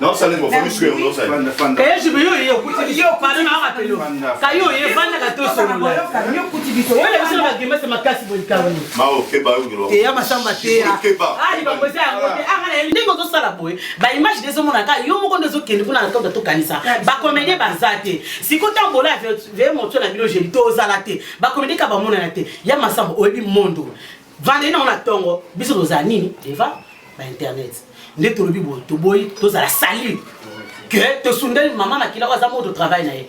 Non, ça n'est pas famille sur non ça. Kaya jibiyo yo kuti yo pardon na rapelo. Kayo ye vanda ka to solo la. Yo kuti biso. Yo le biso ba gema se makasi bo ikawani. Ma o keba yo. Ke ya masamba te. Ah ni ba kwese ngote. Ah kana ndingo to sala boy. Ba image de somona ka yo moko ndezo kende kuna na to kanisa. Ba comédie bazate. Sikota mbola ve moto na bilo jeli to zala te. Ba comédie ka ba mona na te. Ya masamba oyebi mondo. Vanda na tongo biso to za nini? Eva ba internet. Les tolobi bo to boy to za la sali que te sundel maman na kila waza mo to travail na ye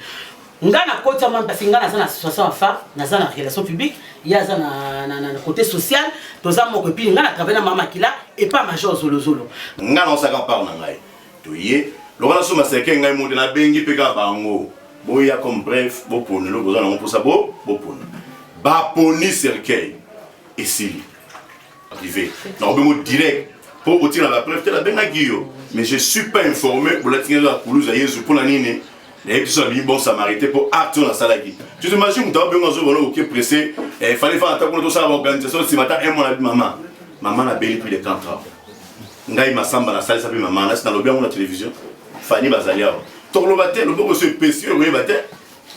ngana kota man parce ngana za na association fa na za na relation publique ya za na côté social to za mo ko pi ngana travail na maman kila et pas major zolo zolo ngana on sa par na ngai to ye lo wana so maseke ngai mo na bengi pe ka bango boya comme bref bo poni lo boza na pour ça bo poni ba poni cercueil ici arrivé non be mo direct pour obtenir la preuve, tu as bien guillot. Mais je ne suis pas informé pour la tenir la Toulouse à Jésus pour la nine. Les gens sont bon samaritain pour acter dans la salle. Tu t'imagines que tu as bien besoin de pressé. Il fallait faire un temps pour tout ça organisation. Si matin un mois maman, maman a béni plus de 30 ans. Ngai masamba na salle ça maman là c'est dans le bien la télévision. Fanny Bazalia. Ton le matin le bon monsieur précieux le matin.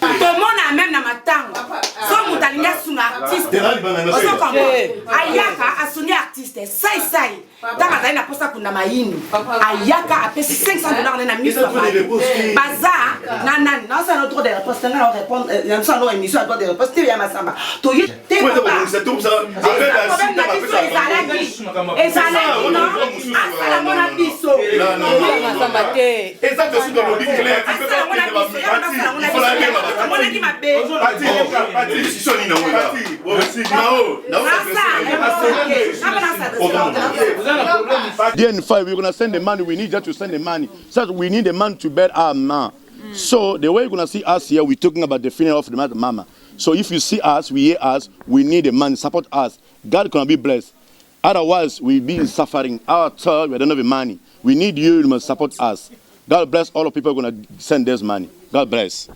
Tout le monde a même dans ma tango. Son mutalinga sunga artiste. Ayaka a sonné artiste. Sai. Dans ma posta kuna maini. Ayaka a payé $500 na mise. Bazar, nan, ça notre droit de réponse. On répond, ça notre émission a droit de réponse. Tu viens ma samba. Tu y t'es pas. C'est tout ça. Et ça là, non. Ah, mon abisso. Non. Et ça te suit dans le big clair. We're gonna send the money. We need just to send the money. So we need the man to bury our mom. So the way you're gonna see us here, we're talking about the funeral of the mama. So if you see us, we hear us, we need the money. Support us. God gonna be blessed. Otherwise, we'll be suffering. Our child, we don't have the money. We need you. You must support us. God bless all the people who are gonna send this money. God bless.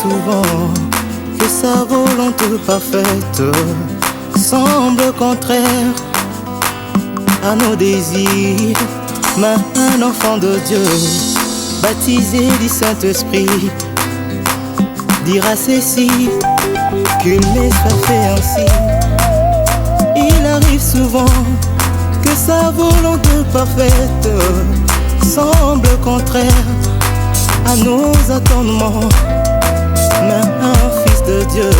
Souvent que sa volonté parfaite semble contraire à nos désirs, mais un enfant de Dieu, baptisé du Saint-Esprit, dira ceci, qu'il n'est pas fait ainsi. Il arrive souvent que sa volonté parfaite semble contraire à nos attendements. Mais un fils de Dieu,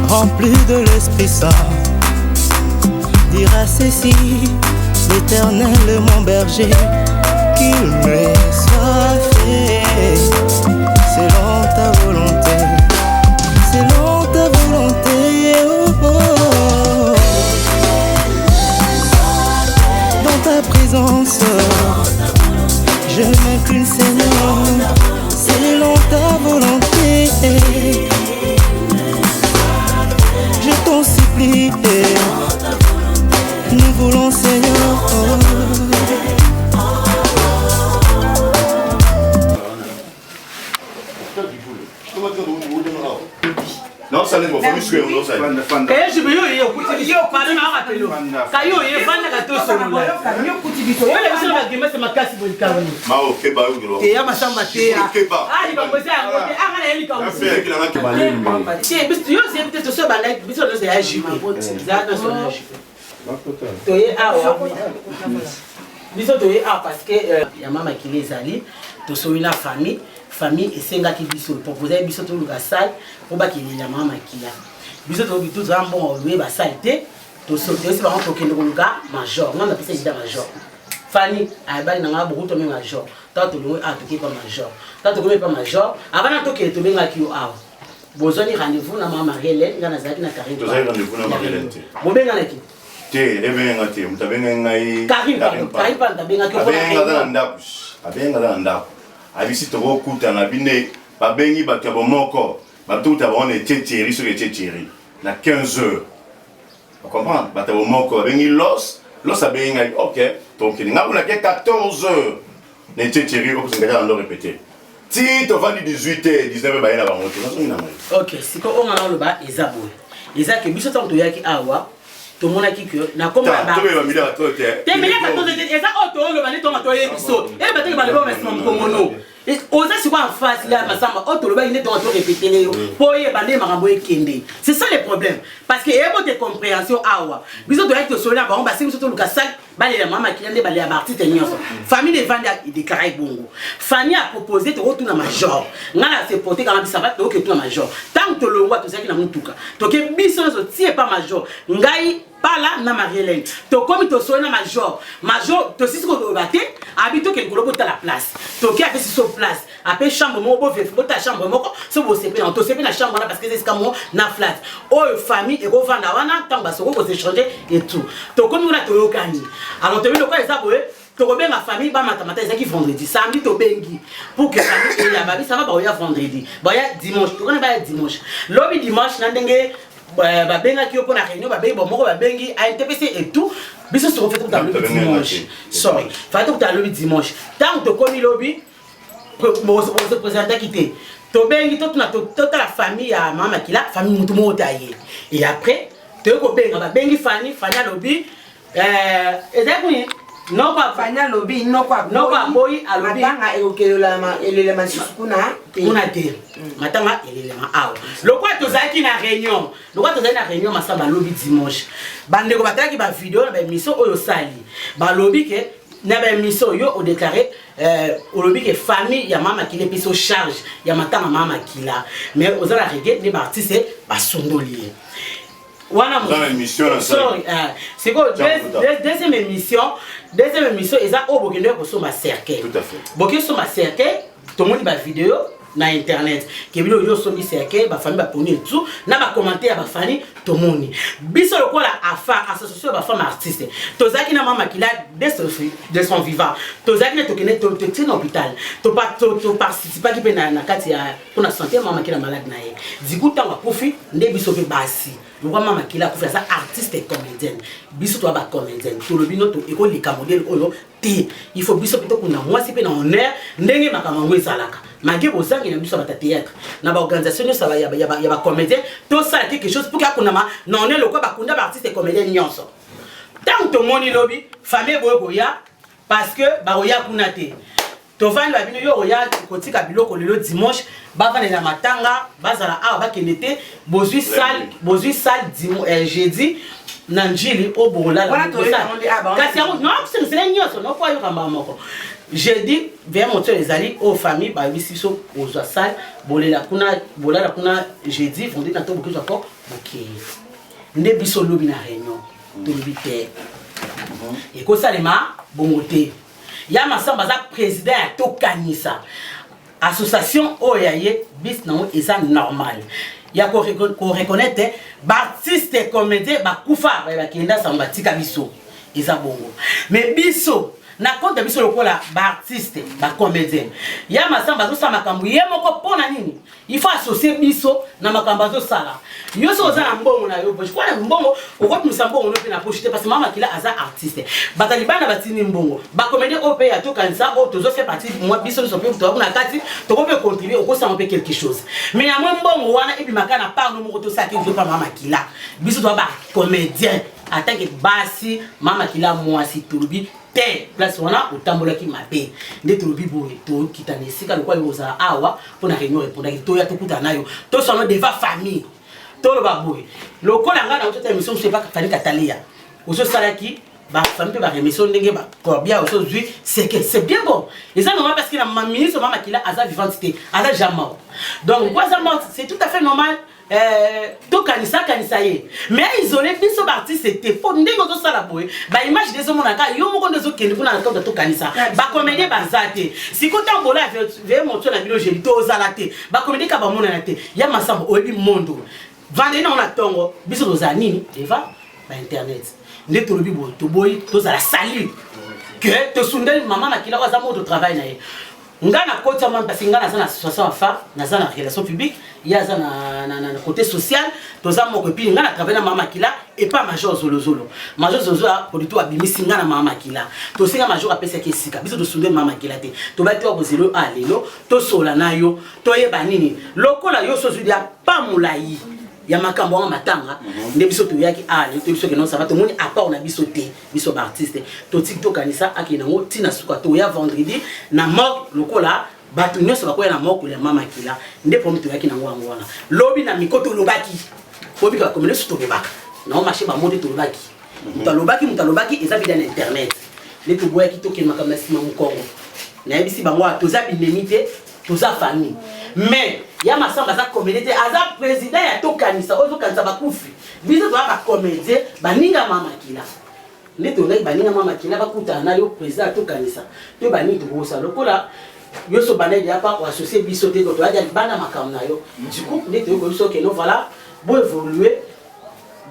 rempli de l'Esprit Saint, dira ceci, l'Éternel est mon berger, qu'il me soit fait selon ta volonté, selon ta volonté. Oh. Dans ta présence, je m'incline Seigneur, selon ta volonté. Je t'en supplie, nous voulons Seigneur. Non, ça n'est pas famille sur non ça. Kaya jibiyo yo kuti yo pardon na rapelo. Kayo ye vanda ka to solo la. Yo kuti biso. Yo le biso ba gema se makasi bo ikawani. Ma o keba yo. Ke ya masamba te. Ah ni ba kwese ngote. Ah kana yeli ka usi. Ti biso yo se peut-être so ba like biso no se ya jibi. Za no so ya jibi. To ye awa. Biso to ye a parce que ya mama ki les ali to so ina famille. Famille et senga qui biso proposer biso to luka salle pour ba ki la mama ki la biso to bitu za bon louer ba salle to sauter aussi ba on toke ndoko luka major on a appelé ça major Fanny a ba na beaucoup to major tant to louer a toke pas major tant to pas major avant na toke to benga ki o a bozoni rendez-vous na mama Hélène ngana zaki na Karine to za rendez-vous na mama Hélène bo benga na ki te ebenga te mutabenga ngai Karine pa tabenga ki ko abenga na ndako abisi toko kuta na bine babengi bakabo moko batuta bone tchétchéri sur tchétchéri na 15 heures. On comprend batabo moko babengi los Là, ça bien, ok. Donc, il y a 14 heures. Les tchétchéries, on peut répéter. Si tu vas 18h, 19h, bah, il y a la vente. Ok, c'est qu'on a le bas, ils abouent. Ils ont que Bissot Antoyaki Awa, tout le monde a qui que, n'a comme la barre. Tu veux me à toi, tu es. Tu es à toi, tu es. Et ça, auto, le mané, ton atoyé, Bissot. Et le matin, il va le voir, mais c'est mon mono. C'est quoi en face là, ma samba, auto, le bas, il est en train de répéter. Pour y aller, Maramboé Kende. C'est ça le problème. Parce qu'il y a beaucoup de compréhension Awa. Bissot doit être sur là, on va essayer de le casser. Les mamans qui ont des artistes, famille de Vanda, il déclare bongo. Fanny a proposé de retourner à major. Nana s'est porté quand ça va te retourner à major. Tant que le roi, tout ça qui n'a pas tout cas. Donc, bisous, c'est pas major. Ngai, pas là, na Marie-Hélène. Donc, comme tu sois na major, major, tu sais ce qu'on va battre, habite que le groupe à la place. Donc, il y a fait sur place. Après, chambre, mon beau, il faut ta chambre, mon c'est beau, c'est bien. Tu sais, la chambre là parce que c'est comme moi, na flat. Oh, famille, et go vanda, wana, tant que ça va s'échanger et tout. Donc, comme on a tout le gagné. Alors, tu as vu le quoi, ils ont tu reviens ma famille, ma matin, c'est qui vendredi, samedi, tu bengi. Pour que la famille ait la babi, ça va, bah, il y a vendredi. Bah, il y a dimanche, tu connais pas dimanche. Lobby dimanche, n'andenge, bah, benga qui est pour la réunion, bah, bengi, bah, moi, bah, bengi, à NTPC et tout. Mais ça se refait tout dans le dimanche. Sorry, fait tout dans le dimanche. Tant que tu connais lobby, pour se présenter qui t'es. Tu bengi, toute la famille à maman qui l'a, famille moutoumou taillé. Et après, tu as bengi, Fanny, à lobby. Et c'est non pas Fanya lobby, non pas boy à lobby. Matanga et okelama élément kuna kuna te. Matanga élément awa. Le quoi tu as qui na réunion. Le quoi tu as na réunion masamba lobby dimanche. Bande ko bataki ba vidéo na ba émission oyo sali. Ba lobby ke na ba émission yo o déclaré au lobby que famille ya mama qui les piso charge ya matanga mama qui là. Mais aux la reggae les artistes ba sondolier. Dans l'émission, c'est quoi deuxième émission, ils ont au Burkina sur ma cercueil. Tout à fait. Burkina sur ma cercueil, tout le monde va vidéo na internet. Qui vidéo yo sur mi cercueil, ba famille ba poni et tout, na ba commenter ba famille tout le monde. Biso le quoi la afa association ba femme artiste. Tozaki na mama qui la de son vivant. Tozaki na tokene to tien hôpital. To participer qui pe na kati ya pour la santé mama qui la malade na ye. Diku tanga profi nde biso pe basi. Le roi mama qui l'a fait ça artiste et comédienne. Biso toi ba comédienne. To le bino to école les modèle oyo té. Il faut biso plutôt qu'on a moi c'est pe na honneur ndenge makamangwe salaka. Magé bozangi na biso ba théâtre. Na ba organisation ça va ya ba comédien. Tout ça quelque chose pour qu'on a na honneur le quoi ba kunda ba artiste et comédienne nyonso. Tant to moni lobby famille boya parce que ba roya kuna té. Tovani ba bino yo roya kotika biloko lelo dimanche ba va na matanga bazala a ba kenete bozui salle jeudi nanjili au bola la kasi non c'est nyonso non kwa yo kamba moko jeudi vers monter les alliés aux familles ba bisiso aux salle bolela kuna jeudi vendredi na to boki encore OK nde biso lobi na réunion to lobi te et ko salema bongote ya masamba za président ya to kanisa association oyaye bis na eza normal ya ko reconnaître artiste et comédien ba kufa ba kenda samba tika biso eza bongo mais biso na compte biso lokola ba artiste ba comédien ya masamba zo sa makambo ye moko pona nini il faut associer biso na makambo zo sala yo so za mbongo na yo boje kwa mbongo okoti musambongo no pe na pochite parce que mama kila aza artiste batalibana batini mbongo ba comédien au pays to kanisa o to zo fait partie moi biso so pe to na kati to ko pe contribuer au ça on peut quelque chose mais na moi mbongo wana et puis makana par no moko to ça qui veut pas mama kila biso to ba comédien en tant que basi mama kila moi si tulubi te place wana utambola ki mabe nde tulubi boye to kitane sika lokwa yoza awa pona réunion répondre to ya to kuta nayo to sono deva famille to lo baboye lokola ngana otata émission je sais pas fallait katalia oso salaki ba famille ba émission ndenge ba corbia oso zui c'est bien bon et ça normal parce que la ministre mama kila aza vivante té aza jamais donc quoi ça mort c'est tout à fait normal to kanisa ye mais isolé biso artiste c'était pour ndenge to sala boye ba image des hommes naka yo moko ndezo kende kuna na to kanisa ba comédien ba zate siko tambola ve moto na bilo jeli to zalate ba comédien ka ba mona na te ya masambo oyebi mondo vendredi on a tongo biso to zanini eva ba internet nde to lobi boye to boy to zala salut que to sundel maman na kila wa za moto travail na ye ngana kota man parce ngana sana association fa na sana relation publique ya sana na côté social toza moko puis nga na travailler na mama Makila et pas major Zolozolo major Zolozolo produit abimisi nga na mama Makila to singa major apesa ke sika biso to sunde mama Makila te to ba te obozelo a lelo to sola na yo to yeba nini lokola yo so zudia pa mulai ya makambo wa matanga nde biso to yaki a lelo to biso ke non ça va to moni a part na biso te biso ba artiste to TikTok kanisa akina ngo tina suka to ya vendredi na mort lokola bato nyonso bakoya na moko ya mama Makila nde pomi to yaki na ngwango wana lobi na mikoto lobaki fobi ka komene su to lobaka na marché ba mode to lobaki mutalobaki eza bida na internet ne to boya ki to ke makamna sima mukongo na yebisi bango to za binemite to za famille mais ya masamba za communauté aza président ya to kanisa ozo kanisa bakufi biso to ba comédie baninga mama Makila ne to ngai baninga mama Makila bakuta na yo président to kanisa to bani to bosa lokola yo so banai dia pas associer biso te to aja bana makamna yo du coup ne to ko so ke no voilà bo évoluer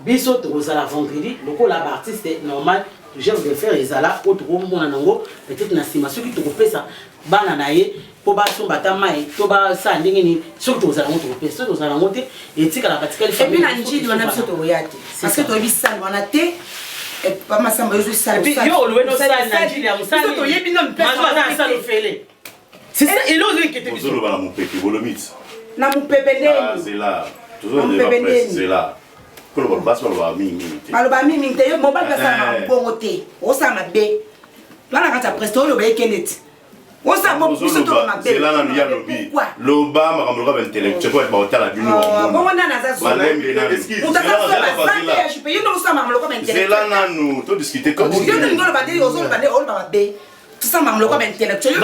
biso to la vendredi lokola ba artiste normal je vais faire ezala autre mona nango peut-être na sima soki to kopesa bana na ye po ba so batama e to ba sa ndenge ni soki to zala moto kopesa to zala ngote etika la verticale et puis na njidi wana biso to yate parce que to bisal wana te et pas ma samba yo sala puis yo lowe no sala na njidi ya musala to yebi no mpesa na sala fele c'est ça et l'autre qui était Bozolo bala mupeki bolomit na mupepe ndeni c'est là toujours ne va pas c'est là kolo bala baso bala mingi aloba mingi te yo mobali pesa na bongo te osama be bana kata presto lo be kenet osama biso to ma be c'est là na ya lobi loba makamlo ba intellectuel ko ba otala bino bongo na naza so excuse c'est là nanu to discuter comme yo to ngolo ba de yo so ba de ol ba be tout ça maman le quoi intellectuel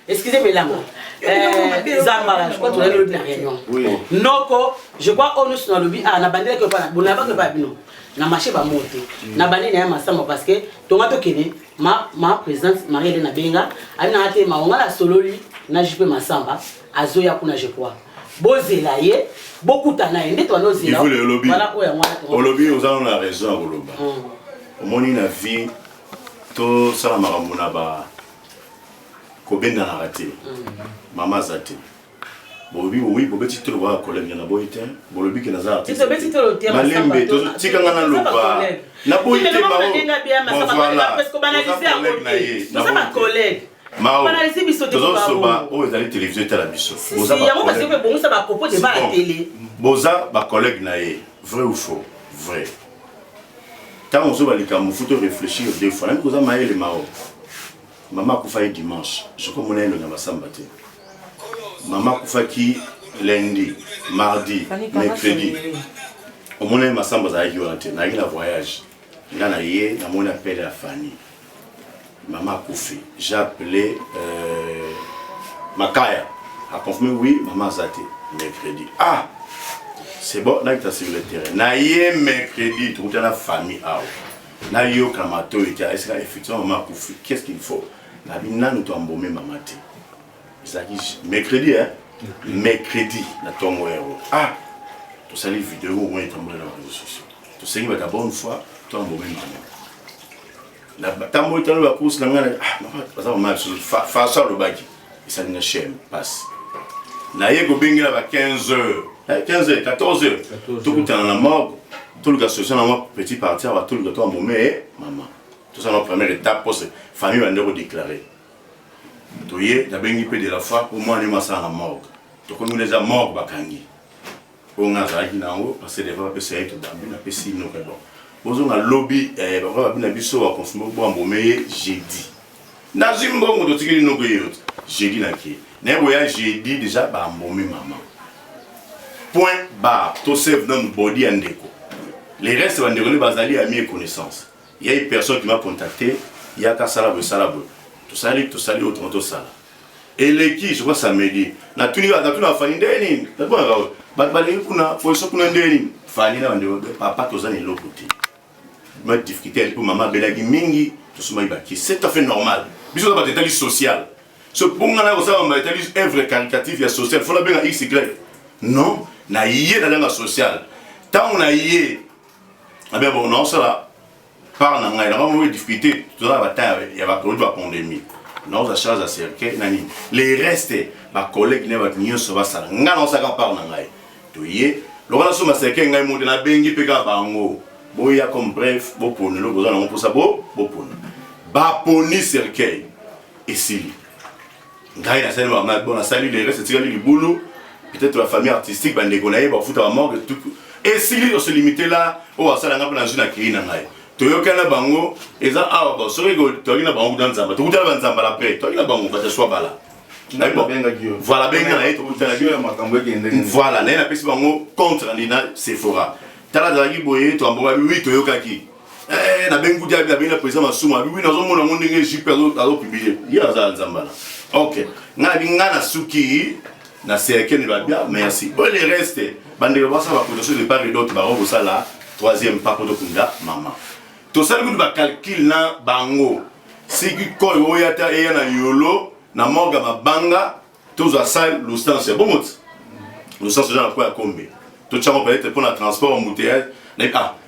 excusez Melanga Zambara je crois que tu as le bien réunion noko je crois on nous dans le bi na bandela que pas bon avant que pas bino na marché ba monter na bandela ya masamba parce que tonga to kene ma présidente Marie Hélène Benga ana ate maonga la sololi na jipe masamba azoya kuna je crois bozela ye beaucoup tana ende to no zela voilà oya mwana au lobby aux gens la raison au lobby au moni na vie to sala makambo na ba kobenda na raté mama zate bobi oui bobeti to ba collègue na boite bolobi ke na za artiste bobeti to te malembe to tikanga na loba na boite ba voilà parce que banaliser à côté nous sommes collègues banaliser biso te ba soba o ezali télévision tala biso boza ba parce que bon ça va propos de ba télé boza ba collègue na ye vrai ou faux vrai. Quand on se voit les camus, il faut réfléchir deux fois. Même quand on a les mao, maman koufa dimanche, je connais le Namasambate. Maman koufa qui lundi, mardi, mercredi. Au moins les Massamba za yaki wanté, na la voyage. Là na yé, na mon appel à Fanny. Maman koufi, j'ai appelé Makaya. A confirmé oui, maman zate mercredi. Ah. C'est bon, là, tu as sur le terrain. Naïe mercredi, tu as la famille. Naïe au Kamato, est-ce qu'effectivement, maman, qu'est-ce qu'il faut? La vie, nous t'as embaumé, maman. Mercredi, hein? Mercredi, la tombe héros. Ah! Tu sais les vidéos, au moins, tu as embaumé dans les réseaux sociaux. Tu sais que la bonne fois, tu as embaumé, maman. La tambour, tu as la course, ah, maman, face à le bac. Et ça ne chème, passe. Naïe, go bingi là, 15 heures. 15h, 14h, tout le temps dans la morgue, tout le gars social dans ma petite partie, tout le gars à mon mère, maman. Tout ça, la première étape, pour cette famille va nous déclarer. Tu vois, tu as bien peu de la fois, pour moi, on est dans la morgue. Tu connais les gens morts, bakangi. On a ça qui est en haut, parce que les gens peuvent essayer de bambi, on a pu signer nos cadeaux. Vous avez un lobby, on a bien vu à confirmer, pour un bon meilleur, j'ai dit. Nazim bon, on a dit nos pays, j'ai dit, j'ai dit déjà, bah, mon maman. Point barre, tout ça dans le body and déco. Les restes vont dérouler basali à mes connaissances. Il y a une personne qui m'a contacté, il y a qu'à salabo. Tout ça, autrement tout ça. Et les qui, je crois ça me dit, na tout la famille d'Enin. D'abord, kuna, faut se kuna d'Enin. Famille na ndé, papa tout ça n'est l'autre côté. Ma difficulté pour maman belagi mingi, tout ça qui c'est tout à fait normal. Bisous dans l'état social. Ce pour nous là, ça on va établir œuvre caritative et sociale. Faut la bien à XY. Non. Na yé dans la sociale. Tant on a yé, ah bien bon, non, ça là, par n'a pas de difficulté, tout ça va il y a pas de pandémie. Non, ça charge à cercle, nani. Les restes, ma collègue n'est pas venu sur ça. N'a non ça quand par n'a. toye lokola so maseke ngai monde na bengi peka bango boya comme bref bo poni lo bozana pour ça bo poni ba poni cercueil esili ngai na sali ma bon na sali les restes tirali libulu peut-être la famille artistique bande konaye ba futa ba morgue tout esili on se limiter là o asala ngapa na jina kina ngai toyokana bango eza awa ba so rigo toyina bango dans nzamba to kutala banzamba la paix toyina bango ba te soit bala voilà benga na eto kutala bio makambo ekende voilà na pesi bango contre nina Sephora tala dali boye to amboba 8 toyokaki na bengu dia bia bina pesa masuma bibi na zo mona ngo ndenge jipe azo publier ya za nzamba na OK na binga na suki na cercle ba bien merci bon les restes bande ba ça va produire de part et d'autre ba robo ça là troisième pas pour kunda maman to ça le ba calcul na bango si ki ko yoyata e na yolo na morga mabanga to za sal l'ustance bon mot l'ustance dans la quoi combien to chamo peut-être pour la transport embouteillage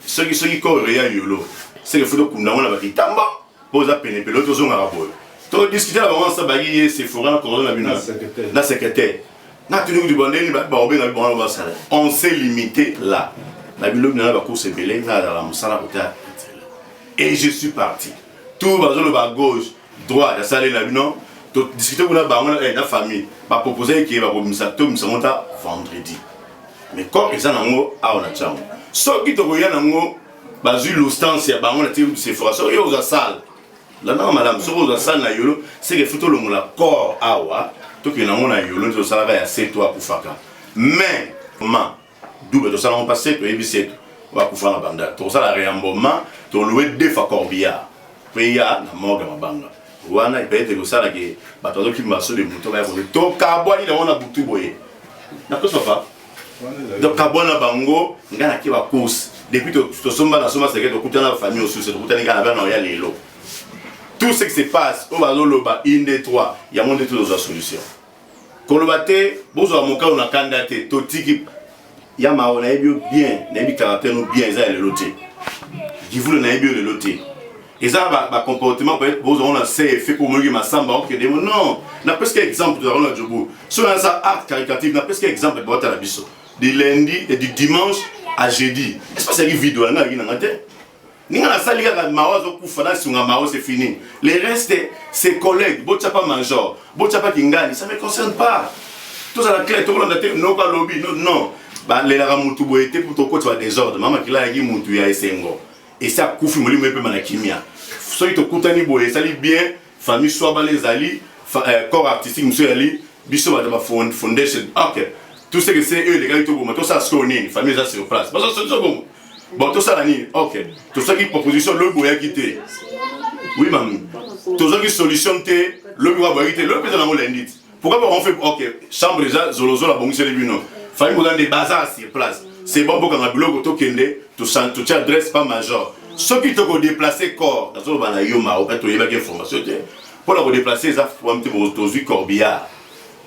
ceux qui ko ya yolo c'est que faut kunda na ba kitamba posa pene pelo to zo ngara boy to discuter avant ça bagui c'est fora corona na bina na secrétaire na tenu du bandé ni ba obenga bon ba sala on s'est limité là la bilo na ba course belé na la musala kota et je suis parti tout va dans le gauche droit la salle la bino to discuter pour la famille ba proposer qui va komisa to msonta vendredi mais comme ils en ont a on a tchamo so qui to koya nango ba zu l'ostance ya ba on a tiré c'est fora so yo za salle la non madame so za salle na yolo c'est que photo le la corps awa to que na mona yolo to sala ya c'est toi pour faka mais comment double to sala on passer to ebisset va kufana banda to sala réamblement to louer deux fois corbillard peya na morga mabanga wana peut-être que ça là que bato qui marche de moto va to kabwa ni on a butu boye na ko sofa donc kabona bango ngana ki ba course depuis to somba na soma c'est que to kutana famille aussi c'est to kutana ngana ba na ya lelo tout ce qui se passe au balo loba inde 3 ya monde toutes les solutions kolobate bozo moka on a candidaté to tiki ya maona ebio bien na bi caractère no bien za le loté qui voulait na ebio le loté et ça va comportement peut être bozo on a fait pour me ma samba OK non na presque exemple de Ronald Jobo sur un art caritatif na presque exemple de la biso du lundi et du dimanche à jeudi est-ce que c'est une vidéo na ngate ninga la sali ga mawazo kufana sunga mao c'est fini les restes ses collègues bochapa major bochapa kingani ça me concerne pas tout ça la clé tout le monde no pas lobby non ba le la mutu boete pour to ko désordre mama kila yi mutu ya esengo et ça kufi moli mepe manakimia so ito kutani boye sali bien famille soit ba les ali corps artistique monsieur ali biso ba foundation OK tout ce que c'est eux les gars to bon tout ça soni famille ça sur place parce que c'est bon bon tout ça la ni OK tout ça qui proposition le boya quitter oui maman tout ça qui solution té le boya quitter le peut dans lundi pourquoi on fait OK chambre déjà zolozo la bonne c'est les bino famille vous dans des bazars sur place c'est bon pour quand la blog to kende tout ça tout adresse pas major ceux qui te déplacer corps dans bana yoma au to yeba information pour la déplacer ça pour mettre aux corbillard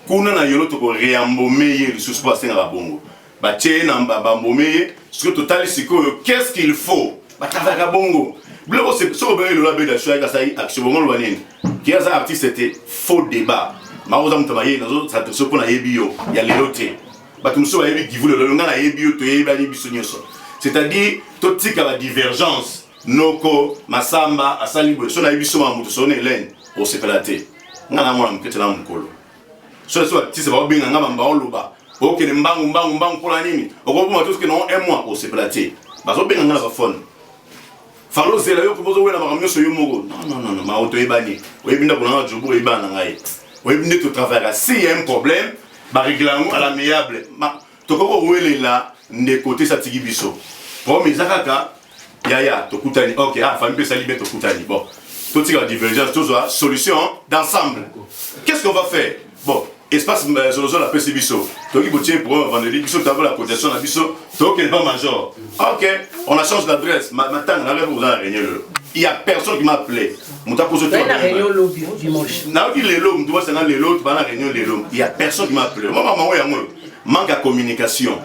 kuna na yolo to ko réambomé les sous passer dans la bongo ba tché na mbaba mbomé ce que total siko qu'est-ce qu'il faut ba tavaka bongo blog c'est so ben le labé de choix ça action bongo lwanini qui a artiste c'était faux débat ma oza mutamaye nazo ça se pour na yebio ya leloté ba tumso ba yebi givu le nga na yebio to yeba ni biso nyoso c'est-à-dire tout tika la divergence noko masamba asalibo so na biso ma mutu so ne len o sepelaté ngana mwana mkete na mkolo so tise ba binga ngamba mba oluba OK ne mbangu pour la nini okobuma tout ce que non un mois o sepelaté ba so binga ngana ba phone falo zela yo kubozo wela makamyo so yo moko non ma auto ebani o ebinda kuna jobu ebana ngai o ebinde to travailler si y a un problème ba régler à l'amiable to ko wele la de côté ça tigi biso bon mais zakaka ya to kutani OK famille peut s'allier to kutani bon tout la divergence tout ça solution d'ensemble qu'est-ce qu'on va faire bon espace solution la PC biso to ki botier pour vendredi biso t'as la protection la biso to quel pas major OK on a changé d'adresse matin on arrive vous en réunion il y a personne qui m'a appelé muta poso to na réunion lobby dimanche na dit les lots doit c'est dans les lots dans la réunion les lots il y a personne qui m'a appelé moi maman ya moi manque de communication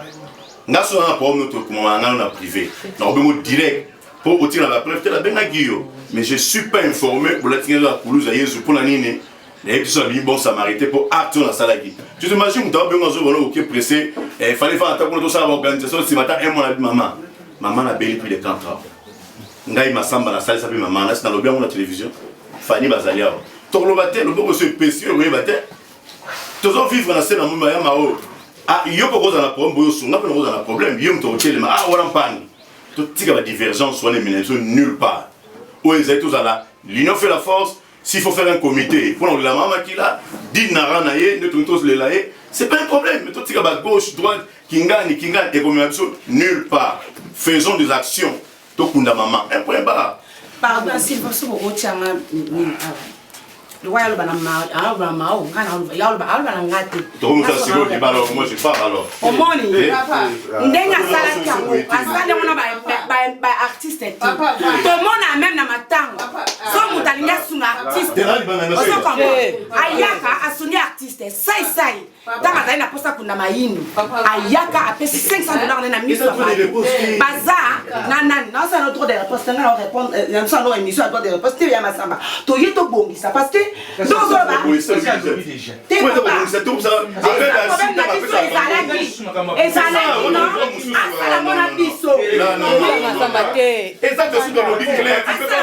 nga so na problème notre comment on a privé donc be direct pour tirer la preuve la benga guio mais je suis pas informé pour la tirer la Toulouse à Yesu pour la nini Et puis ça dit bon samaritain pour acte dans salle qui. Tu t'imagines que tu as besoin de voir OK pressé et fallait faire attaque pour ça organisation ce matin un mois avec maman. Maman a béni plus de 30 ans. Ngai masamba na salle ça maman là c'est dans le bien on la télévision. Fanny Bazalia. Ton le baté le bon monsieur précieux le baté. Toujours vivre dans scène en moyen mao. Ah yo ko cause na problème boyo sunga ko na problème yo mto hôtel ma ah wala mpani. Tout tika ba divergence soit les ménages nulle part. Où ils étaient tous à la l'union fait la force. S'il faut faire un comité, pour la maman qui l'a dit Naranaye, ne tous les laïcs, c'est pas un problème. Mais tout ce qui est gauche, droite, qui gagne, et comme nulle part. Faisons des actions. Tout le monde maman. Un point bas. Pardon, s'il vous plaît, moi je parle alors. Au monde, ndenge asala kango, asala mona ba artiste te. Tout le monde a même na matango. So mutalinga sunga artiste. Oso kombo. Ayaka asuni artiste. Sai. Tama zaina posta kuna maini. Ayaka apesi $500 na miso. Baza nanani. Non ça notre de réponse ngala répondre. Non ça no émission doit de réponse ya masamba. To yeto bongi ça parce que donc là t'es pas c'est tout ça. Et ça là non. Asala mona biso. Non. Et ça te suit dans le dit clair. Tu peux pas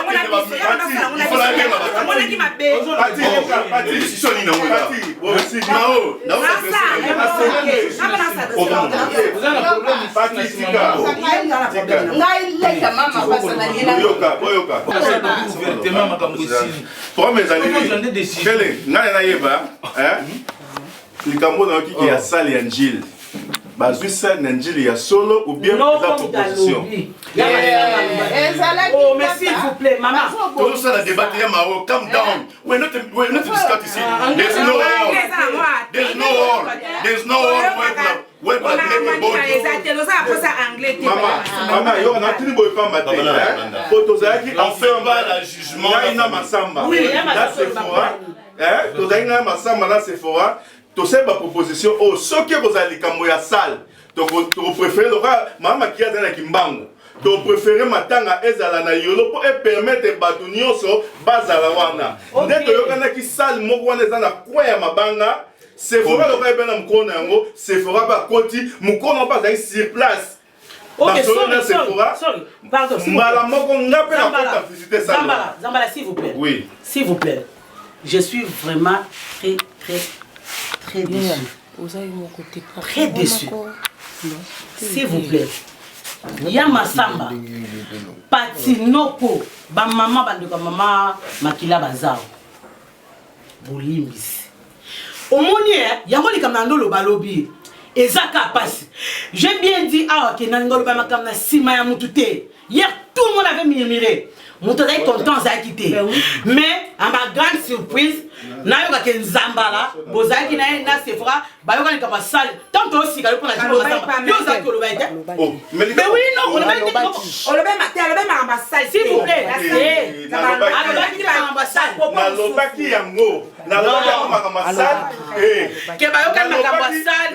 il y a solo ou bien la proposition. Oh, mais s'il vous plaît, maman. Tout ça, la débat, calm down. We're not discussing. There's no all. There's no all. Maman, il y a un petit peu de matin. On fait pas le jugement. Il y a Massamba. Oui, là, c'est fort. Il y a Massamba, là, c'est fort. Tu sais ma proposition, oh, ce que vous allez comme la salle, tu préfères le maman qui a dans la kimbango. Tu préfères matanga ezala na yolo pour permettre batunio so bazala wana. Dès que yokana ki salle moko wana ezana kwa ya mabanga, c'est fora le ka bena mkono yango, c'est fora ba koti mkono pas sur place. Ok, sorry. Pardon. Zambala, s'il vous plaît. Oui. S'il vous plaît. Je suis vraiment très déçu. Très déçu. S'il vous plaît. Yama Samba. Patinoko. Ba maman banduka maman makila bazao. Bolimbisi. Omoni yango likamando lo balobi. Ezaka passe. J'ai bien dit ah que nangolo ba makamna sima ya mutute. Hier tout le monde avait murmuré. Mon est content ça quitté. Mais à ma grande surprise, na yoka ke nzambala, bozaki na Sephora, ba yoka ni kama salle. Tant aussi ka pour la journée ensemble. Yo za ko lo ba ite. Mais oui non, on le ba maté, on le ba ambassade s'il vous plaît. C'est na lo ambassade. Na lo baki yango. Na lo kama salle. Ke ba yoka na kama salle.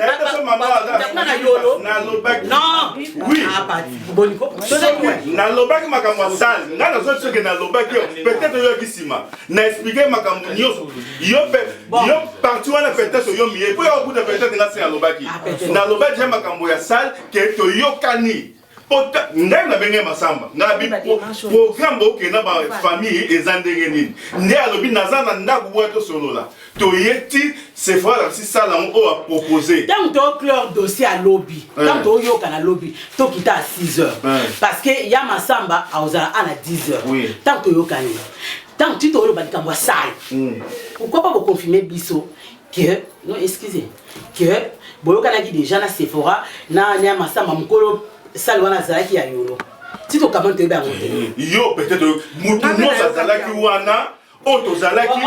Na yolo. Na lo baki. Non. Oui. Ah pas. Boniko. Na lo baki makama salle. Na ce que dans le peut-être yo kisima na expliquer makambo nyoso yo partout on a peut-être yo mié pour yo bout de peut-être na c'est dans le baki j'ai makambo ya salle que to yo kani pota ndem na benga masamba na bi programme boke na ba famille ezandenge nini ndé alobi nazana ndaku wato solo la to yeti c'est voilà si ça là on a proposé tant to clore dossier à lobby tant to yo kana lobby to kita à 6h parce que ya masamba a ozala à 10h tant to yo kana tant tu to yo ba kamwa sale pourquoi pas vous confirmer biso que non excusez que boyo kana ki déjà na Sephora na ya masamba mukolo sale wana zalaki ya yolo si to comment te ba ngote yo peut-être mutu no zalaki wana Otozalaki,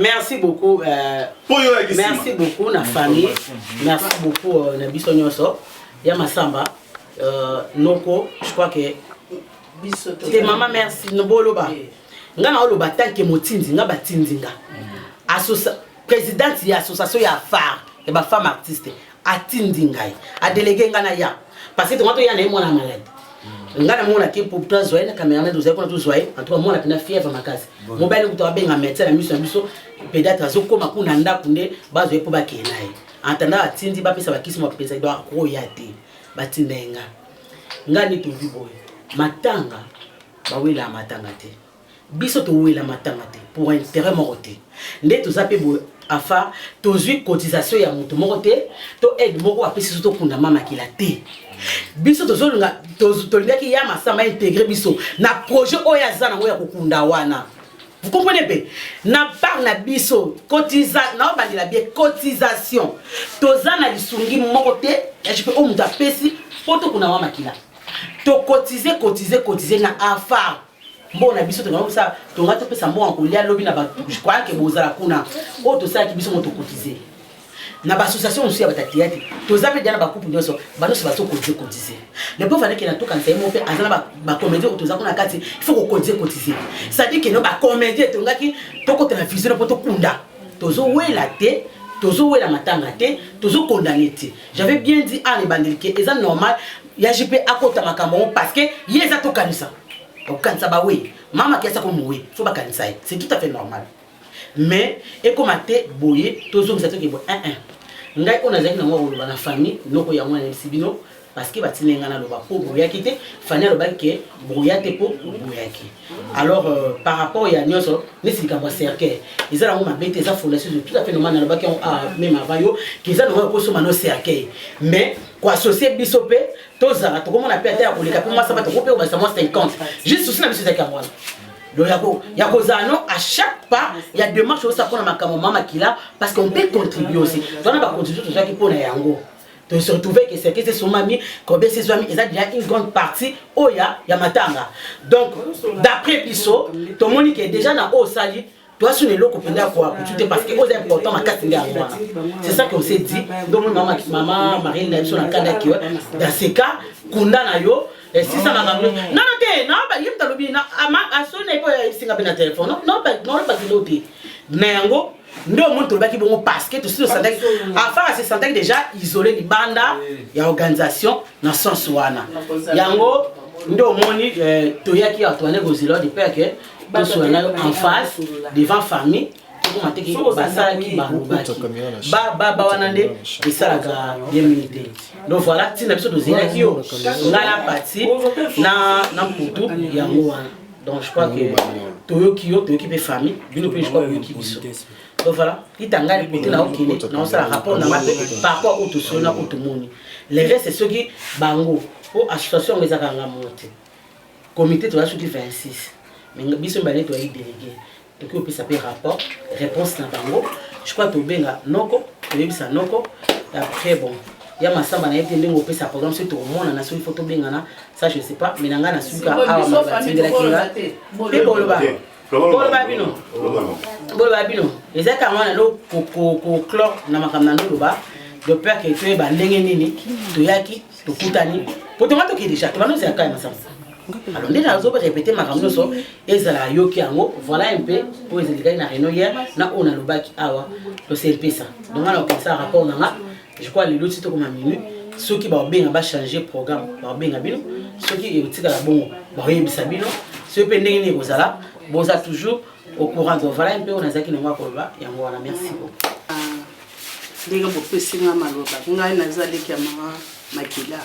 merci beaucoup. Merci beaucoup la famille. Merci beaucoup Nabiso Nyoso. Yama Samba. Noko, je crois que. C'est maman merci. Noboloba. Ngana oloba tanke motinzi nga batinzinga. Présidente ya association ya phare et ba femme artiste. Atindingai. A délégué ngana ya. Parce que tu m'as dit y a des malades. ngana mona ki pour toi zoé na caméra na doza ko na zoé en tout cas mona pina fièvre makasi mobile ko to benga médecin na miso peut-être azokoma kuna ndako nde bazoé po bakena ye antanda atindi ba pesa bakisi mo pesa ba ko yate batindenga ngani to biboye matanga bawela matanga te biso to wela matanga te pour intérêt moroté nde to zape bo afa to zui cotisation ya moto moroté to aide moko apesi soto kunda mama kila te biso to zolunga to ndaki ya masama intégrer biso na projet oya zana ngoya kokunda wana. Vous comprenez bien? Na par na biso cotisation na bandila bien cotisation toza na lisungi moko te ya jipe o muta pesi poto kuna mama kila to cotiser na affaire bon na biso to ça to ngata pesa mo en kolia lobi na ba je crois que bozala kuna o to ça ki biso mo to cotiser na ba association aussi ya batatiati to zape dia na ba couple nyoso bano se ba to cotiser le pauvre avec na to kan sai mo pe azala ba comédie to za kuna kati il faut ko cotiser ça dit que no ba comédie to ngaki to ko tena vision poto kunda to zo wela te tozo wela matanga te tozo condamné te j'avais bien dit à les bandits que c'est normal ya jipe akota makambo parce que yeza to kanisa donc quand ça ba oui mama qui ça comme oui faut pas kanisa c'est tout à fait normal mais et comme até boyer tozo mzato ke bo ngai on a zaki na mo na famille noko ya mwana sibino parce que batinenga na loba po boyaki te fanya loba ke boyate po boyaki alors par rapport ya nyoso ne sika ba cercle ezala mo mabete eza fondation tout à fait normal na loba ke même avant yo ki za no ko so mano cercle mais quoi associer bisope tozara to comme on appelle ta ko le kapé moi ça va to ko pe ba 50 juste aussi na biso za kamwana le yako zano à chaque pas il y a démarche au ça pour na maman kila parce qu'on peut contribuer aussi donc on va contribuer tout ça qui pour na yango de se retrouver que c'est son mamie combien ses amis ils ont déjà une grande partie oya ya matanga donc d'après biso tout le monde qui est déjà dans au sali toi sur les locaux pendant quoi tu parce que c'est important ma carte c'est ça qu'on s'est dit donc maman Marine là sur la cadre qui dans ces cas kunda na yo et si ça m'a non ba yim talobi na ama asone ko singa bina téléphone non pas l'autre nango ndo monto baki bongo parce que tout ce santé afin se sentir déjà isolé di banda ya organisation na sens wana yango ndo moni toyaki Antoine Gozilo de père que to so na en face devant famille ko mateki basala ki ba wana nde isalaga bien minute donc voilà tina biso dozela ki yo ngala parti na mputu yango wana donc je crois que toyoki pe famille bino pe je crois que yoki biso donc voilà il tanga les côtés là okine non ça rapport na par rapport au tout so na tout monde les restes c'est ceux qui bango pour association les akanga monte comité to la sur 26 mais biso mbale to ay délégué to ko pe ça pe rapport réponse na bango je crois to benga noko to yebisa noko après bon ya masamba na été ndingo pe ça programme c'est tout le monde na sur photo benga na ça je sais pas mais nanga na suka awa mabati de la kinga pe boloba boloba bino les akamana lo ko clore na makamna no loba de peur que tu ba ndenge nini to yaki to kutani potomato ki déjà to bano c'est akaya masamba alors on a répété ma ramno so ezala yoki ango voilà un peu pour les élèves na réunion hier na on a le bac awa to CLP ça donc on a fait ça rapport na je crois les autres c'est comme un minute ceux qui va bien va changer programme va bien bino ceux qui est la bon va yebisa bino ceux pe ndenge ni kozala boza toujours au courant donc voilà un peu on a zaki na ngwa kolba yango wana merci beaucoup ndenge bo pesinga maloba ngai nazali ki mama makila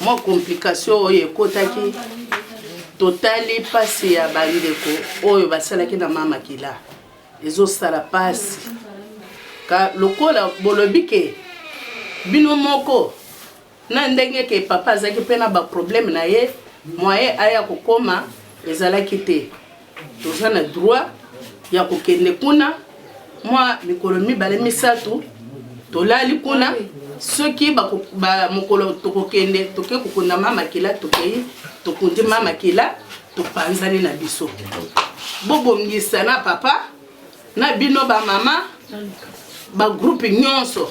moi complication oyo ekotaki totali pasi ya bandeko oyo basalaki na mama kila ezosala pasi ka lokola bolobi ke bino moko na ndenge ke papa azaki pe na ba problème na ye moye aya kokoma ezalaki te toza na droit ya kokende kuna moi mikolo mibale misatu tolali kuna soki ba mokolo tokokende toke kokunda mama kila tokei tokundi mama kila topanzani na biso bobongisa na papa na bino ba mama ba groupe nyonso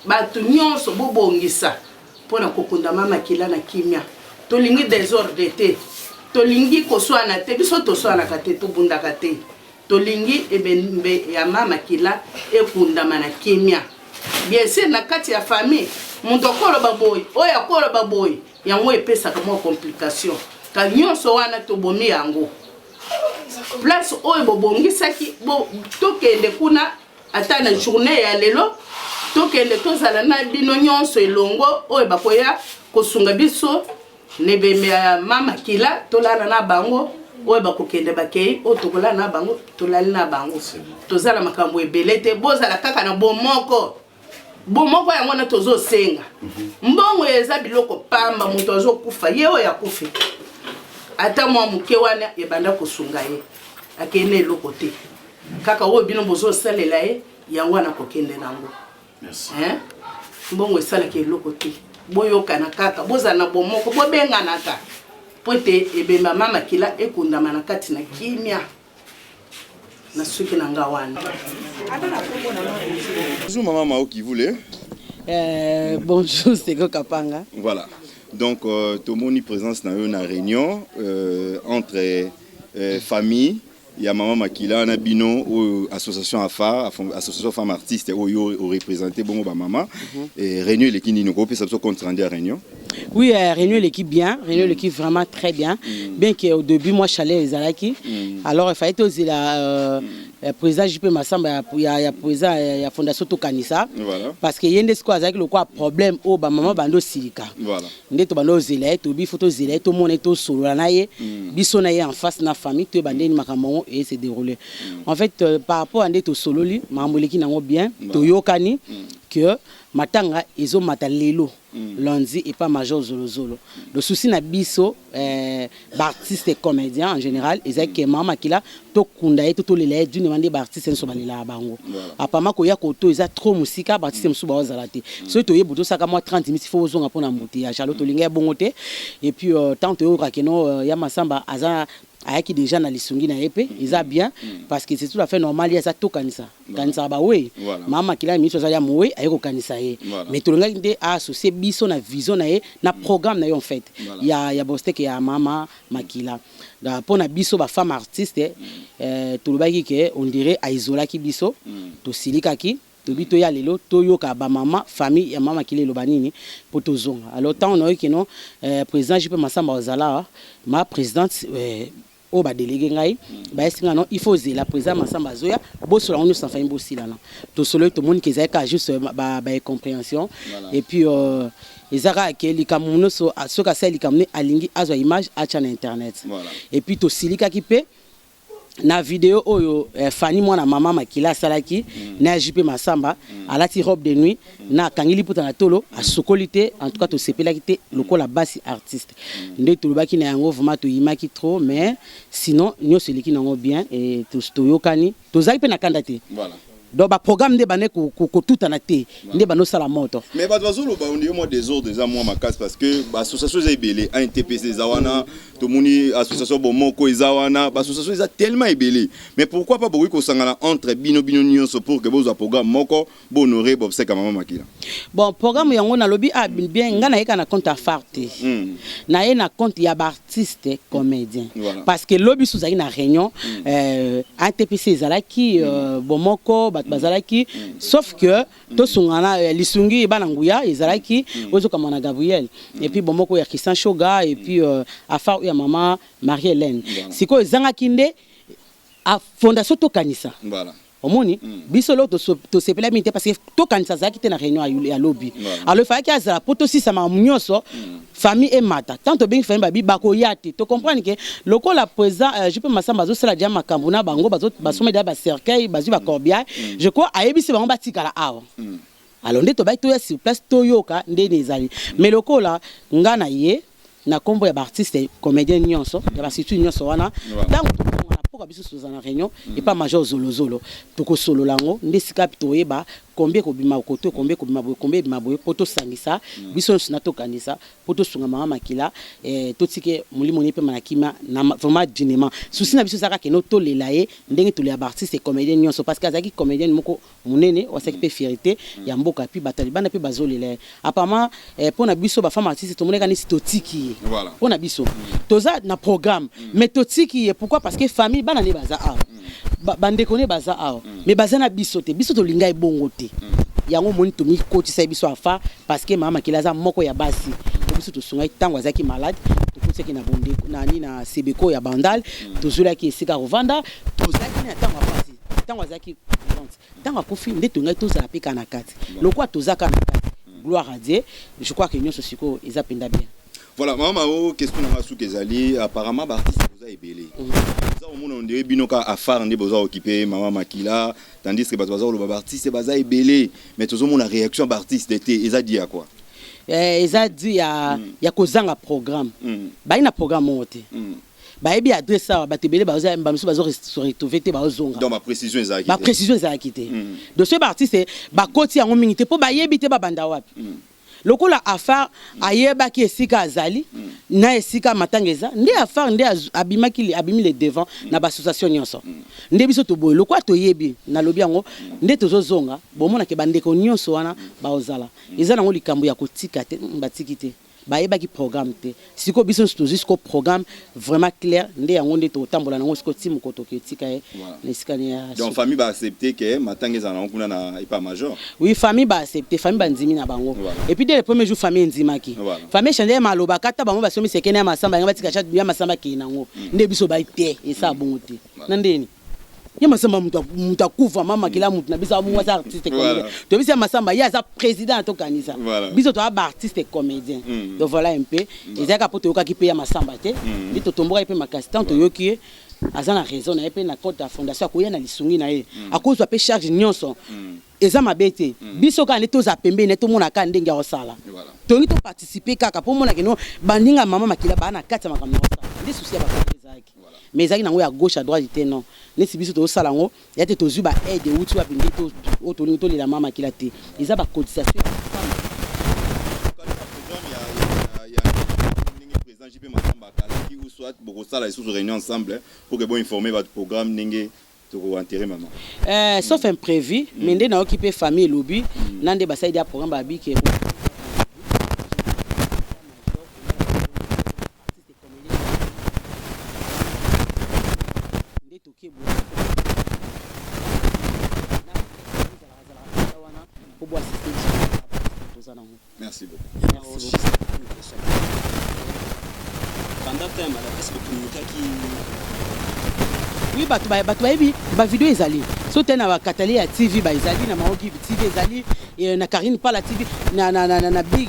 batu nyonso bobongisa pona kokunda mama kila na kimia tolingi désordre te tolingi koswana te biso toswana kate tobundaka te tolingi ebembe ya mama kila ekundama na kimia bien sûr na kati ya famille mundo koloba boy oya koloba boy yango epesa kama complication ka nyonso wana to bomi yango place oyo bobongisaki bo tokende kuna ata na journée ya lelo tokende tozala na bino nyonso elongo oyo bakoya kosunga biso nebembe ya mama kila tolala na bango oyo bakokende bakei oyo tokolala na bango tolali na bango tozala makambo ebele te bozala kaka na bomoko yango na tozosenga mbongo eza biloko pamba moto azokufa ye oyo akufi ata mwa moke wana ebanda kosunga ye akende eloko te kaka oyo bino bozosalela ye yango wana kokende nango mbongo esalaka eloko te boyokana kaka bozala na bomoko bobenganaka po ete ebemba mama kila ekundama na kati na kimia na suki na nga wana. Bonjour maman Mao qui voulait. Bonjour c'est Kapanga. Voilà. Donc tout le monde est présent dans une réunion entre famille. Il y a maman Makila, na bino ou association AFA, association femmes artistes ou représenté bon maman et réunion l'équipe ni nous peut ça compte rendu à réunion. Oui, réunion l'équipe bien, réunion l'équipe vraiment très bien. Bien qu'au début moi chalais les alaki. Alors il fallait aussi la président JP Massamba il y a président il y a fondation Tokanisa. Voilà. Parce que y a des quoi avec le quoi problème au ba maman bando silika. Voilà. Ndeto bando zélé to bi photo zélé to mon eto solo na ye biso na ye en face na famille to bande ni makamon et se dérouler. En fait par rapport à ndeto solo li mamboleki nango bien to yokani que matanga ezo matalelo lundi et pas major zolo. Le souci na biso artistes et comédiens en général ils que mama kila to kunda et to lele d'une demande artistes so balela bango apama ko ya ko to eza trop musika artistes musu ba ozalate so to yeboto saka moi 30 minutes faut ozonga pona mbuti ya Charlotte linga bongote et puis tant to rakeno ya masamba aza ayaki déjà na lisungi na épée ils a bien parce que c'est tout à fait normal ya ça to kanisa kanisa ba we mama kila miso za ya mowe ayeko kanisa ye mais to linga ndé associer biso na vision na ye na programme na yo en fait ya bostek ya mama makila da pona biso ba femme artiste to lobaki ke on dirait a isola ki biso to silika ki to bito ya lelo to yoka ba mama famille ya mama kile lobanini poto zonga alors tant on a eu que non président JP Massamba ozala ma présidente au ba délégué ngai ba esinga non il faut la président Massamba zoya bosola on sans famille bosila non to solo to monde qui zaka juste ba compréhension et puis ezaka ke likamuno so soka sel likamne alingi azwa image acha na internet et puis to silika ki pe na vidéo oyo Fanny mwana mama makila salaki na JP Massamba alati robe de nuit na kangili puta na tolo a sokolité en tout cas to sepelaki te lokola basi artiste nde to lobaki na yango vraiment to yimaki trop mais sinon nyo seliki nango bien et to yokani to zaki pe na kandate voilà. Donc ba programme de bané ko tout en até ndé bano sala moto mais ba bazolo ba on est moi des ordres déjà moi ma casse parce que ba association ebelé ANTPC zawana to muni association bomoko zawana ba association za tellement ebelé mais pourquoi pas beaucoup ko sangana entre bino nyonso pour que bozo programme moko bo honorer bob seka mama makila bon programme yango na lobby a bien ngana yeka na compte à farté na ye na compte ya ba artiste comédien parce que lobby sous na réunion ANTPC zalaki bomoko bazalaki sauf que to sungana lisungi bana nguya ezalaki ozo kama na Gabriel et puis bomoko ya Christian Shoga et puis afar ya mama Marie-Hélène siko ezanga kinde a fondation to kanisa voilà omoni biso lo to sepela minte parce que to kanisa zaki te na réunion ya lobby alors fa ki azala poto si sama munyoso famille et mata tanto bien famille babi bako yati to comprendre que loko la président JP Massamba zo sala dia makambo na bango bazo basome dia ba cercueil bazu ba corbia je crois ayebisi bango batikala awa alors nde to ba to ya sur place to yoka nde nezali mais loko la ngana ye na kombo ya artiste comédien nyonso ya ba situ nyonso wana donc pourquoi biso sozana réunion et pas major zolo toko solo lango ndesika pitoyeba combien ko bima koto combien ko bima combien bima boye poto sangisa biso na to kanisa poto sunga mama makila to tike mulimo ni pe manakima na vraiment dinement souci na biso saka ke no to lelaye ndenge to le artiste comédien nyonso parce que azaki comédien moko munene wasaki pe fierté ya mboka pi batalibana pe bazolele apparemment pona biso ba femme artiste to moneka ni stotiki voilà pona biso toza na programme mais totiki pourquoi parce que famille bana ne baza a bande connaît baza a mais baza na biso te linga ebongo te yango moni tomi kotisa biso afa parce que mama makila za moko ya basi biso to sunga tango azaki malade to kotsaki na bonde nani na sebeko ya bandal to zulaki esika rovanda to zaki na tango apasi tango azaki tango akofi nde to ngai to za pika na kati lokwa to zaka na kati gloire à Dieu je crois que nyonso siko eza penda bien. Voilà, maman, question na sou kezali apparemment ba artiste boza ebele. Ça au monde on dirait binoka afar ndi boza occupé maman Makila tandis que baza lo artiste baza ebele mais tozo mon réaction ba artiste était eza dit à quoi? Eza dit ya kozanga programme. Ba ina programme wote. Ba ebi adresse ça ba tebele baza mbamiso bazo retrouver te bazonga. Donc ma précision ezaki. Ba précision ezaki te. Donc ce artiste ba koti yango mingi te po ba yebi te ba banda wapi. Lokola afar ayebaki esika azali na esika matangeza nde afar nde abimi le devant na ba association nyonso nde biso to boye lokwa to yebi na lobi yango nde tozozonga bomona ke bandeko nyonso wana baozala eza nango likambo ya kotika te batiki te bayebaki programme te siko biso jusqu'au programme vraiment clair nde yango nde to tambola nango siko timu koto ke tika na esika ya donc famille ba accepter que matangeza na kuna na ipa major. Oui, famille ba accepter, famille ba ndimi na bango. Et puis dès le premier jour famille ndimaki. Famille chande maloba kata bango ba somi sekene ya masamba ngaba tika chat ya masamba ki nango. Nde biso ba ite esa bongote. Nandeni. Ya masamba muta kufa mama kila mutu na biso mu wasa artiste comédien. To biso masamba ya za président to kanisa. Biso to ba artiste comédien. Donc voilà un peu. Ezaka poto ka ki pe ya masamba te. Ndi to tomboka pe makasitan to yoki azana raison na epe na compte ya fondation akoya na lisungi na ye akozwa pe charge nyonso eza mabete biso ka neto za pembe neto mona ka ndenge ya osala tongi to participer kaka po mona keno baninga mama makila bana kati ya makambo osala ndi souci ya ba ezaki mais ezaki nango ya gauche à droite te non nesi biso to osala ngo ya te tozu ba aide uti wa pindi to otolingi to lela mama makila te eza ba cotisation JP Masamba qui ou soit beaucoup ça là sous réunion ensemble pour que bon informer votre programme ninge to enterrer maman sauf imprévu mais ndé na occuper famille lobby nande ba saidi ya programme ba bi ke merci beaucoup. Oui, batu bayebi ba video ezali so tena ba katali ya TV ba ezali na maoki TV ezali et na Karine pas la TV na Big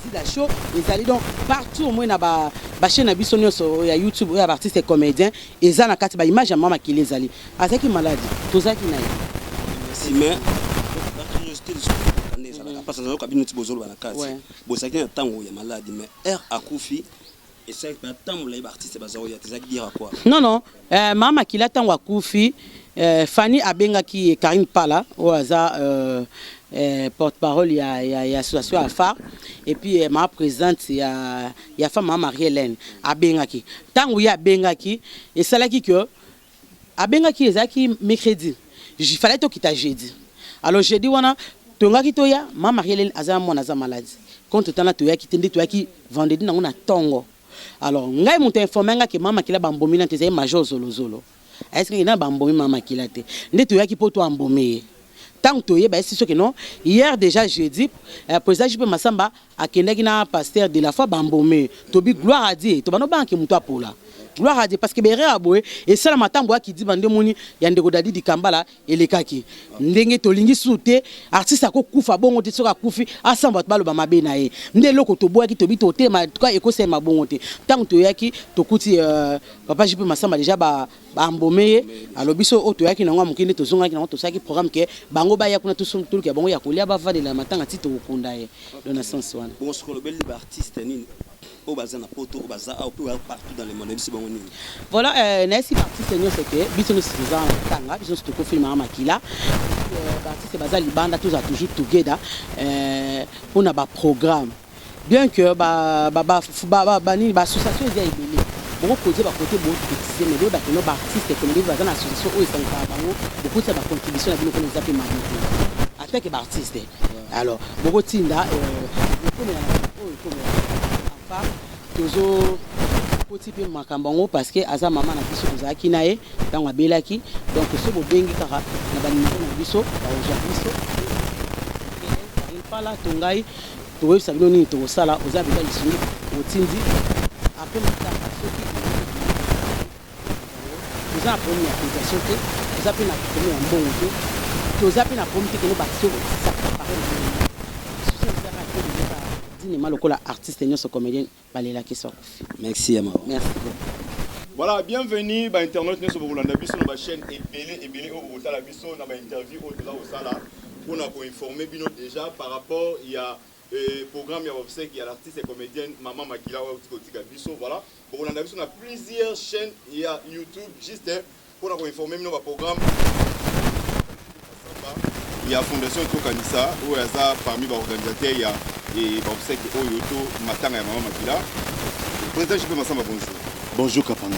Zida Show ezali donc partout au moins na ba chaîne na biso nyonso ya YouTube ya artiste comédien eza na kati ba image ya mama kile ezali azaki maladi tozaki na ye si mais parce que nous avons besoin de la case. Bon, ça qui tango ya malade mais air akufi et ça pas tango les artistes bazao ya tezaki dire quoi. Non mama kila tango akufi Fanny abengaki Karine Pala au hasard porte-parole ya association Afar et puis ma présente ya femme Marie-Hélène abengaki tango ya abengaki et salaki que abengaki ezaki mercredi il fallait to kita jeudi alors jeudi wana tongaki toya mama Marie-Hélène aza mwana za malade quand totana toya kitende toya ki vendredi na ngona tongo alors ngai muto informenga ke mama kila bambomi na tezai major zolo est-ce que na bambomi mama kila te nde toya ki poto ambomé tant toye ba c'est sûr que non hier déjà jeudi président JP Masamba akendaki na pasteur de la foi bambomé tobi gloire à Dieu to bano banki muto apola gloire à Dieu parce que bere aboye et ça la matambo qui dit bande moni ya ndeko dadi di kambala elekaki ndenge tolingi sute artiste akokufa bongo te soka kufi asamba balo ba mabe na ye nde loko to boya ki to bito te ma ka ekose ma bongo te tant to yaki to kuti papa JP Masamba déjà ba ambomé alors biso oto yaki na ngwa mukinde to zonga ki na to saki programme ke bango ba ya kuna to son tout ke bango ya kolia ba va de la matanga ti to kunda ye dans le sens wana bon ce que le bel artiste ni au bazana poto au bazar au peu partout dans le monde c'est bon ni voilà nasi artiste ni c'est que biso nous c'est ça tanga biso to ko film mama kila artiste bazali banda tous a toujours together pour na ba programme bien que ba ni ba association ya ibeli bon côté ba côté bon petit mais ba que nos artistes comme les bazana association au sont pas bango beaucoup ça ba contribution à bino comme les appels mamie attaque ba artiste alors beaucoup tinda toujours petit peu makambango parce que aza maman na biso ozaki nae tango abelaki donc so bobengi kaka na ba numéro na biso ba oja biso pala tongai to sabino ni to sala oza bita lisuni otindi après mataka soki oza poni ya application te oza pe na poni ya mbongo te to oza pe na poni te keno batio ça paraît dine malokola artiste nyonso comédien balela ki so merci Amaro merci. Voilà, bienvenue bah internet nous sommes dans la chaîne Ebele au la biso na ba interview au là au sala pour nous informer bino déjà par rapport il y a programme il y a obsèque il y a l'artiste et comédienne Maman Makila au Tika biso voilà pour la biso on a plusieurs chaînes il y a YouTube juste pour nous informer bino ba programme il y a Fondation Tokanisa où il y a parmi les organisateurs il y a et obsèque au Yoto Matanga et Maman Makila. Président JP Massamba bonjour. Bonjour Kapanga.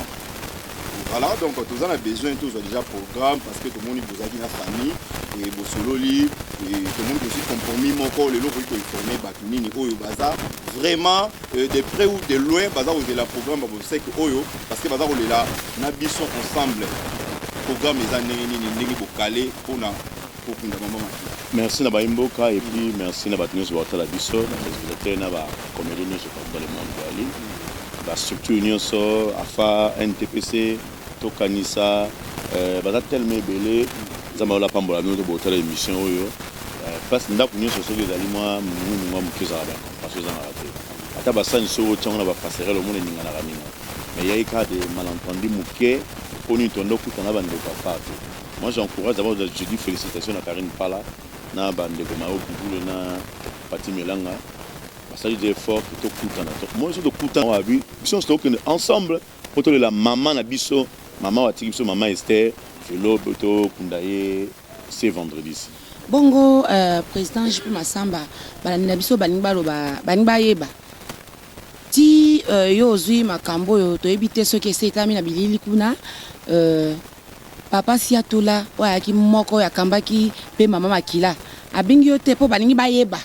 Voilà, donc tous on a besoin tous déjà programme parce que tout le monde vous a dit la famille et vos sololi et tout le monde aussi compromis mon corps les locaux qui formé Batunini Oyo Baza vraiment de près ou de loin Baza vous avez la programme vous savez que Oyo parce que Baza vous est là n'habitons ensemble programme les années ni pour caler pour na pour maman. Merci na Baimboka et puis merci na Batunini sur la biso na président na ba comédien je parle dans le monde Ali. La structure union so afa NTPC Tokanisa baza tellement belé zama la pambola no to botala émission oyo parce ndaku union so so ezali moi mukiza ba parce que zama raté ata basani so tchanga na ba passerelle au monde ninga na raminga mais il y a cas de malentendu muke poni tondo kutana bande papa. Moi j'encourage d'abord je dis félicitations à Karine Pala na bande ko mao kugulu na Pati Melanga. Ça veut dire fort que tout coûte. Moi je suis content à vivre. Ils sont ensemble. Pour la maman Nabiso, maman Watibiso, maman Esther, Felo, Boto, Kundaye, c'est vendredi. Bongo président JP Massamba, Nabiso Baningba Yeba. Ti yo zui makambo yo to ebite so ke setami na bilili kuna papa siatola wa ki moko ya kambaki pe mama Makila. Abingi yo te po baningi ba yeba.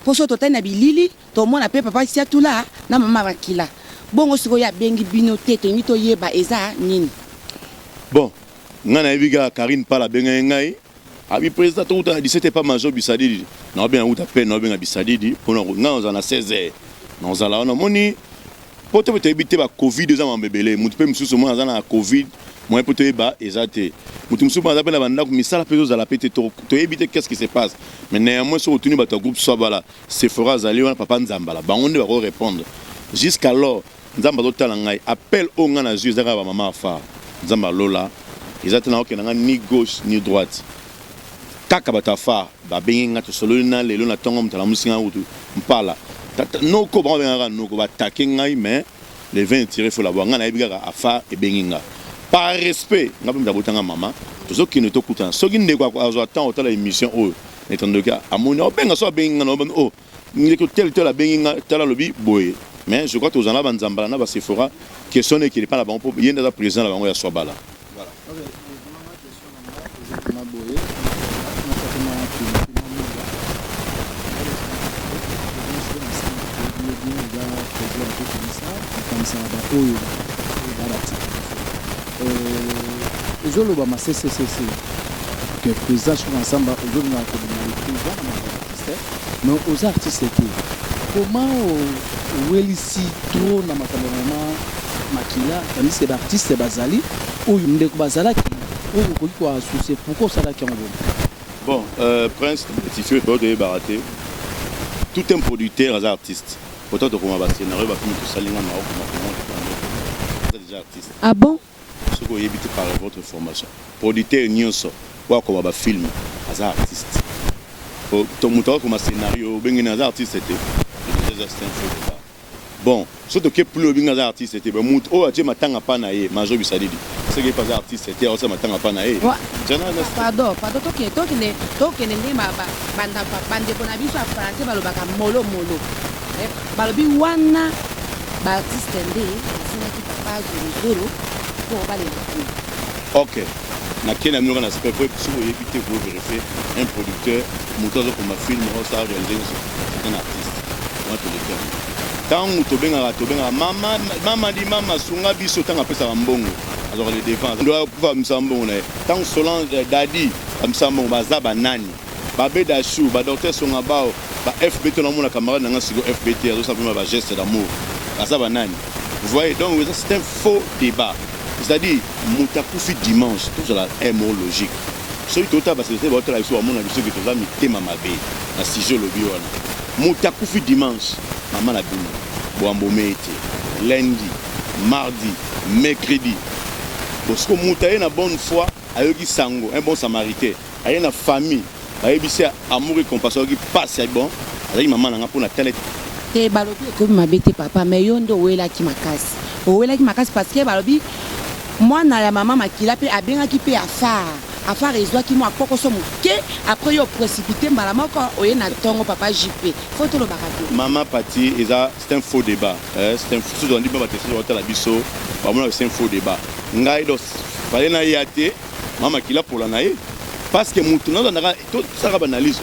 Poso total na bilili to mona pe papa siatula na mama Makila bongo siko ya bengi bino tete ni to yeba eza nini bon ngana ebiga Karine Pala benga ngai abi président to uta 17 pas major bisadidi na bien uta pe na benga bisadidi pona ngana na 16 na zala na moni poto peut éviter ba covid za mambebele mutu pe msusu mo na na covid moi peut eba ezate mutu msusu ba zapela banda ku misala pezo za la pete to éviter qu'est-ce qui se passe mais néanmoins sur retenu ba groupe soit bala c'est fera zali wana papa nzambala ba on va répondre jusqu'alors nzamba do tala ngai appel au ngana zu za ba mama fa nzamba lola ezate na okena ni gauche ni droite kaka batafa ba benga to solo na lelo na tongo mtala musinga utu mpala no ko ba benga no ko ba takenga mais les 20 tirés faut la boire ngana ebiga afa e benga par respect ngabe mtabotanga mama tozoki ne tokuta soki ndeko azo attend otala émission o etondoka amoni obenga so benga no oh ndeko tel la benga tala lobi boye mais je crois que aux en avant nzambala na ba Sephora question qui n'est pas là bon pour yenda da président la bango ya Swabala voilà ezoloba ma CCCC que président sur ensemble aujourd'hui na communauté mais aux artistes comment welisi trop na makambo Makila tandis que l'artiste bazali oyo ndeko bazalaki oyo koki ko associer pourquoi ça là qui en bon prince petit feu de baraté tout un producteur as artiste pourtant comme un scénario va film tout salinga na comment déjà artiste ah bon ce que vous évitez par votre formation producteur nyonso wa comme ba film as artiste pour ton moteur comme scénario bengi na artiste c'était des assistants bon surtout que plus bien les artistes c'était ben mout oh tu matanga pa na ye major bisadidi c'est que pas artiste c'était aussi matanga pa na ye pardon to ne ma banda bona biso a français balobaka molo balobi wana ba artiste ndé sina ki papa zoro pour baler OK na kena mino na c'est pas si vous éviter vous vérifier un producteur moteur comme un film ou ça réalisé c'est un artiste moi tout le temps tant tobenga mama di mama sunga biso tanga pesa mbongo alors les défenses doit pouvoir msambongo na tant Solange Dadi msambongo baza banani Babé Dachou, docteur Songabao, FBT, on a mon camarade, on a FBT, on a simplement un geste d'amour. Vous voyez, donc c'est un faux débat. C'est-à-dire, Moutakufi dimanche, tout ça est un mot logique. Ce qui est total, c'est que votre avis sur mon avis, c'est que tu as mis tes mamabé, la sujet le bio. Moutakufi dimanche, maman la bine, Boambomé était, lundi, mardi, mercredi. Parce que Moutaye na bonne foi, ayogi sango, un bon samaritain, ayogi na famille, ayogi c'est amour et compassion, ayogi passe, bon, ayogi maman n'a pas na telle. Te balobi comme ma bête papa, mais yondo ouela qui makas. Ouela qui makas parce que balobi, moi na la maman makila pe abenga qui pe affaire résoit qui moi poko so muke après yo précipité malama ko oye na tongo papa JP. Faut tout le barato. Maman Pati, c'est un faux débat. C'est un faux débat. On dit pas la biso. C'est un faux débat. Ngai dos fallait na yate maman makila pour la naïe parce que maintenant on a tout ça va analyse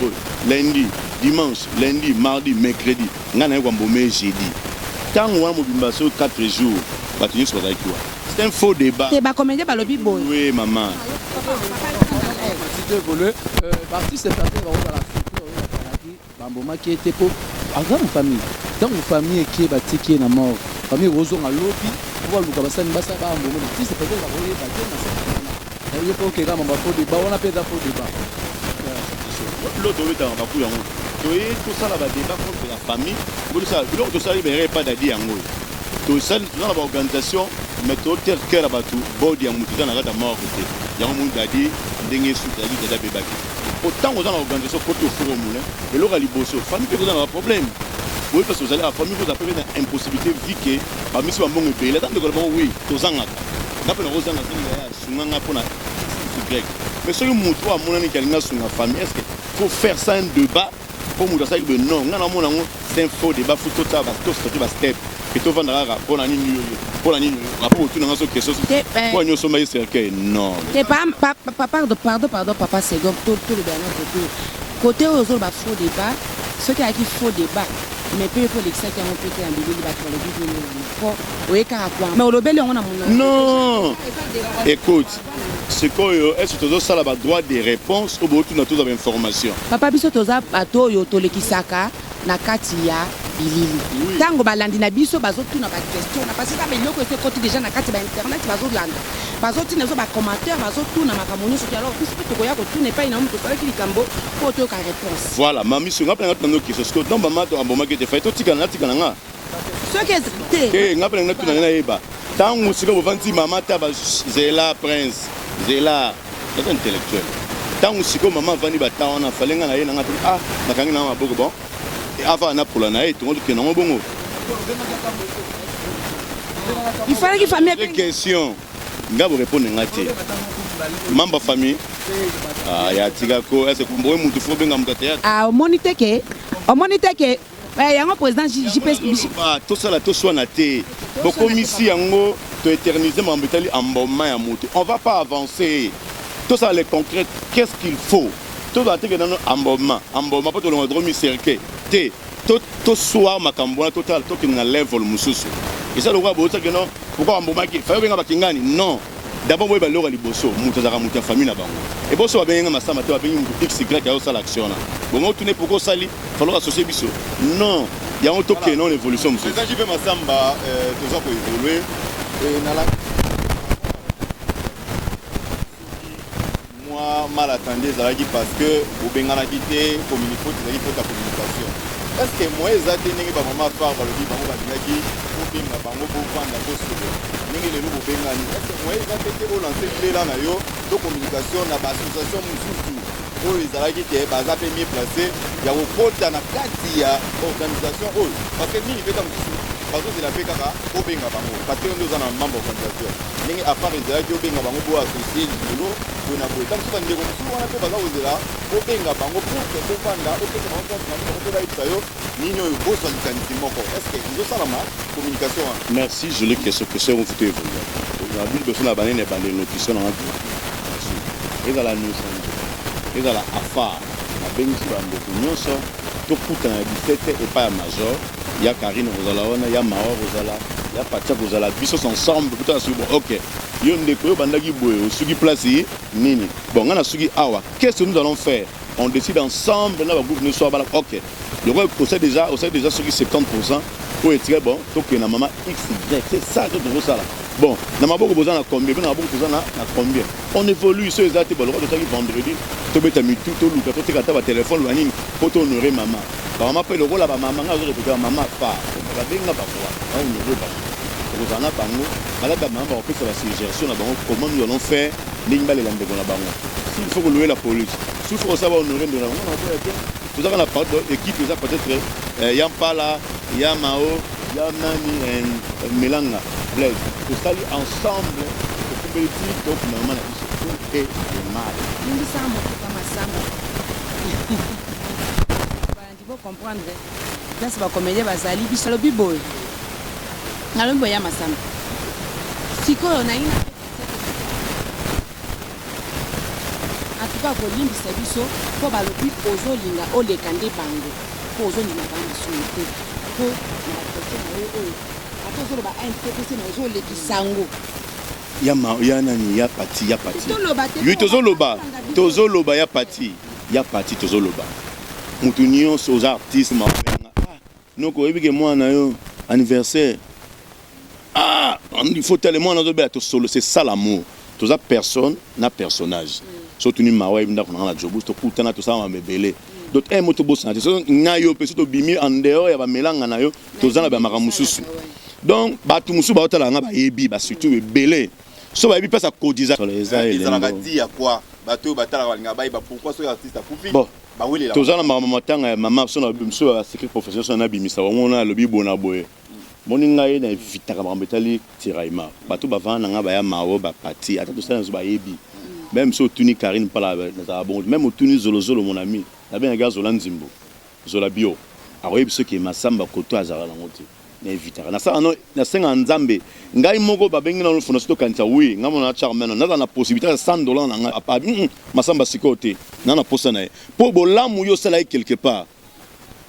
lundi, dimanche, lundi, mardi, mercredi. On a un jeudi. Tant on a mobimba sur 4 jours, c'est un faux débat. C'est pas combien de balobi boy. Oui maman. Parti c'est parti on va la bamboma qui était pour avant famille. Dans une famille qui est bâtie qui est na mort. Famille Roson à lobby, on va le bassin bassa bamboma. Si c'est peut-être la voler bâtie na ça. Il faut que là on va faux débat, on appelle ça faux débat. L'autre est dans Bakou Yango. Tout ça là va débat contre la famille. Tout ça il n'y aurait pas d'adi Yango. Tout ça dans l'organisation mais tout tel que la batou body ya mutu dans la mort côté. Yango mun dadi ndenge soutien déjà bébé. Autant aux organisations côté au four au moulin et l'ora liboso famille que vous avez un problème. Oui parce que vous allez à la famille vous avez une impossibilité vique parmi ceux qui ont payé tant de comment oui tous en attend. D'après nos ans sunanga pour na grec. Mais ce que mutu a mon ani kalinga sunga famille est-ce que faut faire ça un débat pour mutu ça non ngana mon c'est un faux débat faut tout ça va tout step et tout vendra pour la nuit pour la nuit rapport tout dans cette question pour nous sommes cercle non pardon papa c'est donc tout le bien côté aux autres bah faux débat ce qui a qui faux débat mais peut pour l'excès qui ont pété en bébé bah pour le vidéo pour oui caractère mais au lobel on a mon non écoute c'est quoi est-ce que tu as ça droit de réponse ou tout dans toute information papa biso toza bato yo tolekisaka na kati ya bilili tango balandi na biso bazotuna ba question na parce que ba biloko ete côté déjà na kati ba internet bazolanda bazotina zo ba commentaire bazotuna makambo nyonso alors biso to koya ko tuna pa ina muto kala kilikambo ko to ka réponse voilà mami so ngapela ngata no question parce que dans mama to amboma ke te fait to tika nga ce que te ngapela ngata tuna na yeba tango sika bo vanti mama ta ba zela prince zela c'est intellectuel tango sika mama vani ba ta wana falenga na ye na ngata nakangi na maboko bon avant na pour la naïe tout le monde qui n'en bon il fallait qu'il famille des questions nga vous répondre ngati membre famille ya tigako est-ce que vous pouvez mutu faut benga mutata au moniteur que yango président JP tout ça là tout soit na té beaucoup ici yango to éterniser mambetali amboma ya mutu on va pas avancer tout ça les concrètes qu'est-ce qu'il faut tout va te dans amboma pas tout le droit cercle té tout soir makambona total to ki na level mususu et ça le roi bota que non pourquoi amboma ki fa benga bakingani non d'abord moi ba lora liboso mutu za mutu famille na bango et boso ba benga masama to ba benga xy ya ça l'action là bon moi tourner pourquoi sali falloir associer biso non il y a un to que non l'évolution mususu ça JP Masamba tout ça pour évoluer et na la mal attendu parce que vous bengana quitté communiquer pour ta communication est-ce que moi ezate ndenge ba mama far ba lobi bango ba dinaki ko benga bango bo vanda ko solo ndenge le lobo bengani est-ce que moi ezate te o lancer clé là na yo de communication na ba association mususu o ezalaki te baza pe mieux placé ya kokota na kati ya organisation oyo parce que nini peta mususu bazozela mpe kaka obenga bango parce que nde oza na membre organisation ndenge afare ezalaki obenga bango bo associe likolo boye na boye ntango soka ndeko mosusu wana mpe baza kozela obenga bango pour ke bovanda opesa bango place na bango mpe bayebisa yo nini oyo bozwa likanisi moko est ce que ezosalama communication wana merci joli question mofutu evoluer na bile beso na banene ebande notition na ngaki ezala nosanje ezala afare nabengisi bamboko nyonso tokutana na 17 epai ya major ya Karine Rosala wana ya Maor Rosala ya Patia Rosala biso ensemble peut-être sur bon OK yo ndeko yo bandaki boye suki place nini bon ngana suki awa qu'est-ce que nous allons faire on décide ensemble dans le groupe ne soit pas là. OK. Le roi on sait déjà sur 70% pour être bon, donc il y a maman X, Y, c'est ça que tu ça là. Bon, on a beaucoup besoin de combien, on a beaucoup besoin de combien. On évolue sur les actes, le roi de vendredi, tu peux t'amuser tout le temps, tu as téléphone, pour honorer maman. Maman fait le rôle à maman, maman pas. On va bien parfois, on ne veut pas. Vous en avez pas nous, malade maman va faire la suggestion comment nous allons faire l'ingba les landes de la banque. S'il faut louer la police, s'il faut savoir honorer de la banque, vous avez la part de l'équipe, vous avez peut-être Yampala, Yamao, Yamani et Melanga, Blaise. Vous allez ensemble, pour que les filles, donc normalement, ils se et mal. Nous sommes comme ça. Il faut comprendre. Là, c'est pas comédien, Bazali, Bissalo Biboy. Nalombo ya masamba. Siko na ina. Atuka kolimbisa biso po balobi ozolinga olekande bango. Po ozolinga bango sunete. Po na question na yo oyo. Atozolo ba intéressé na ozolekisango. Ya nani ya pati. Yo tozoloba ya pati. Ya pati tozoloba. Mutu nyonso aux artistes ma. Noko ebike mwana yo anniversaire. Ah, il faut tellement nous solo, c'est ça l'amour. Tous les personnes, na personnage. Surtout ni mawa ibnda kuna na jobu, to kutana to sama mebele. Donc un moto boss na so na yo peso to bimi en dehors ya ba melanga na yo, to zana ba makamususu. Donc ba tu musu ba otala nga ba yebi ba surtout belé. So ba yebi pesa kodiza. Ils ont dit à quoi? Bateau batala nga ba pourquoi ce artiste a coupé? Bon. To zana maman tanga maman so na bimso ba secret professionnel na bimisa wa mona lobi bona boye. Moninga ye na vitaka bambetali tiraima bato bavana nga baya mawo ba parti ata to sana zo ba yebi même so tuni Karine pala na bon même tuni zolo mon ami na bien gars zola nzimbo zola bio akoyebi ce qui masamba koto azara na ngote na vitaka na sa no na senga nzambe ngai moko ba bengi na lo fona sto kanisa oui nga mona charmeno na na possibilité $100 na nga apa masamba sikote na posa na po bolamu yo sala quelque part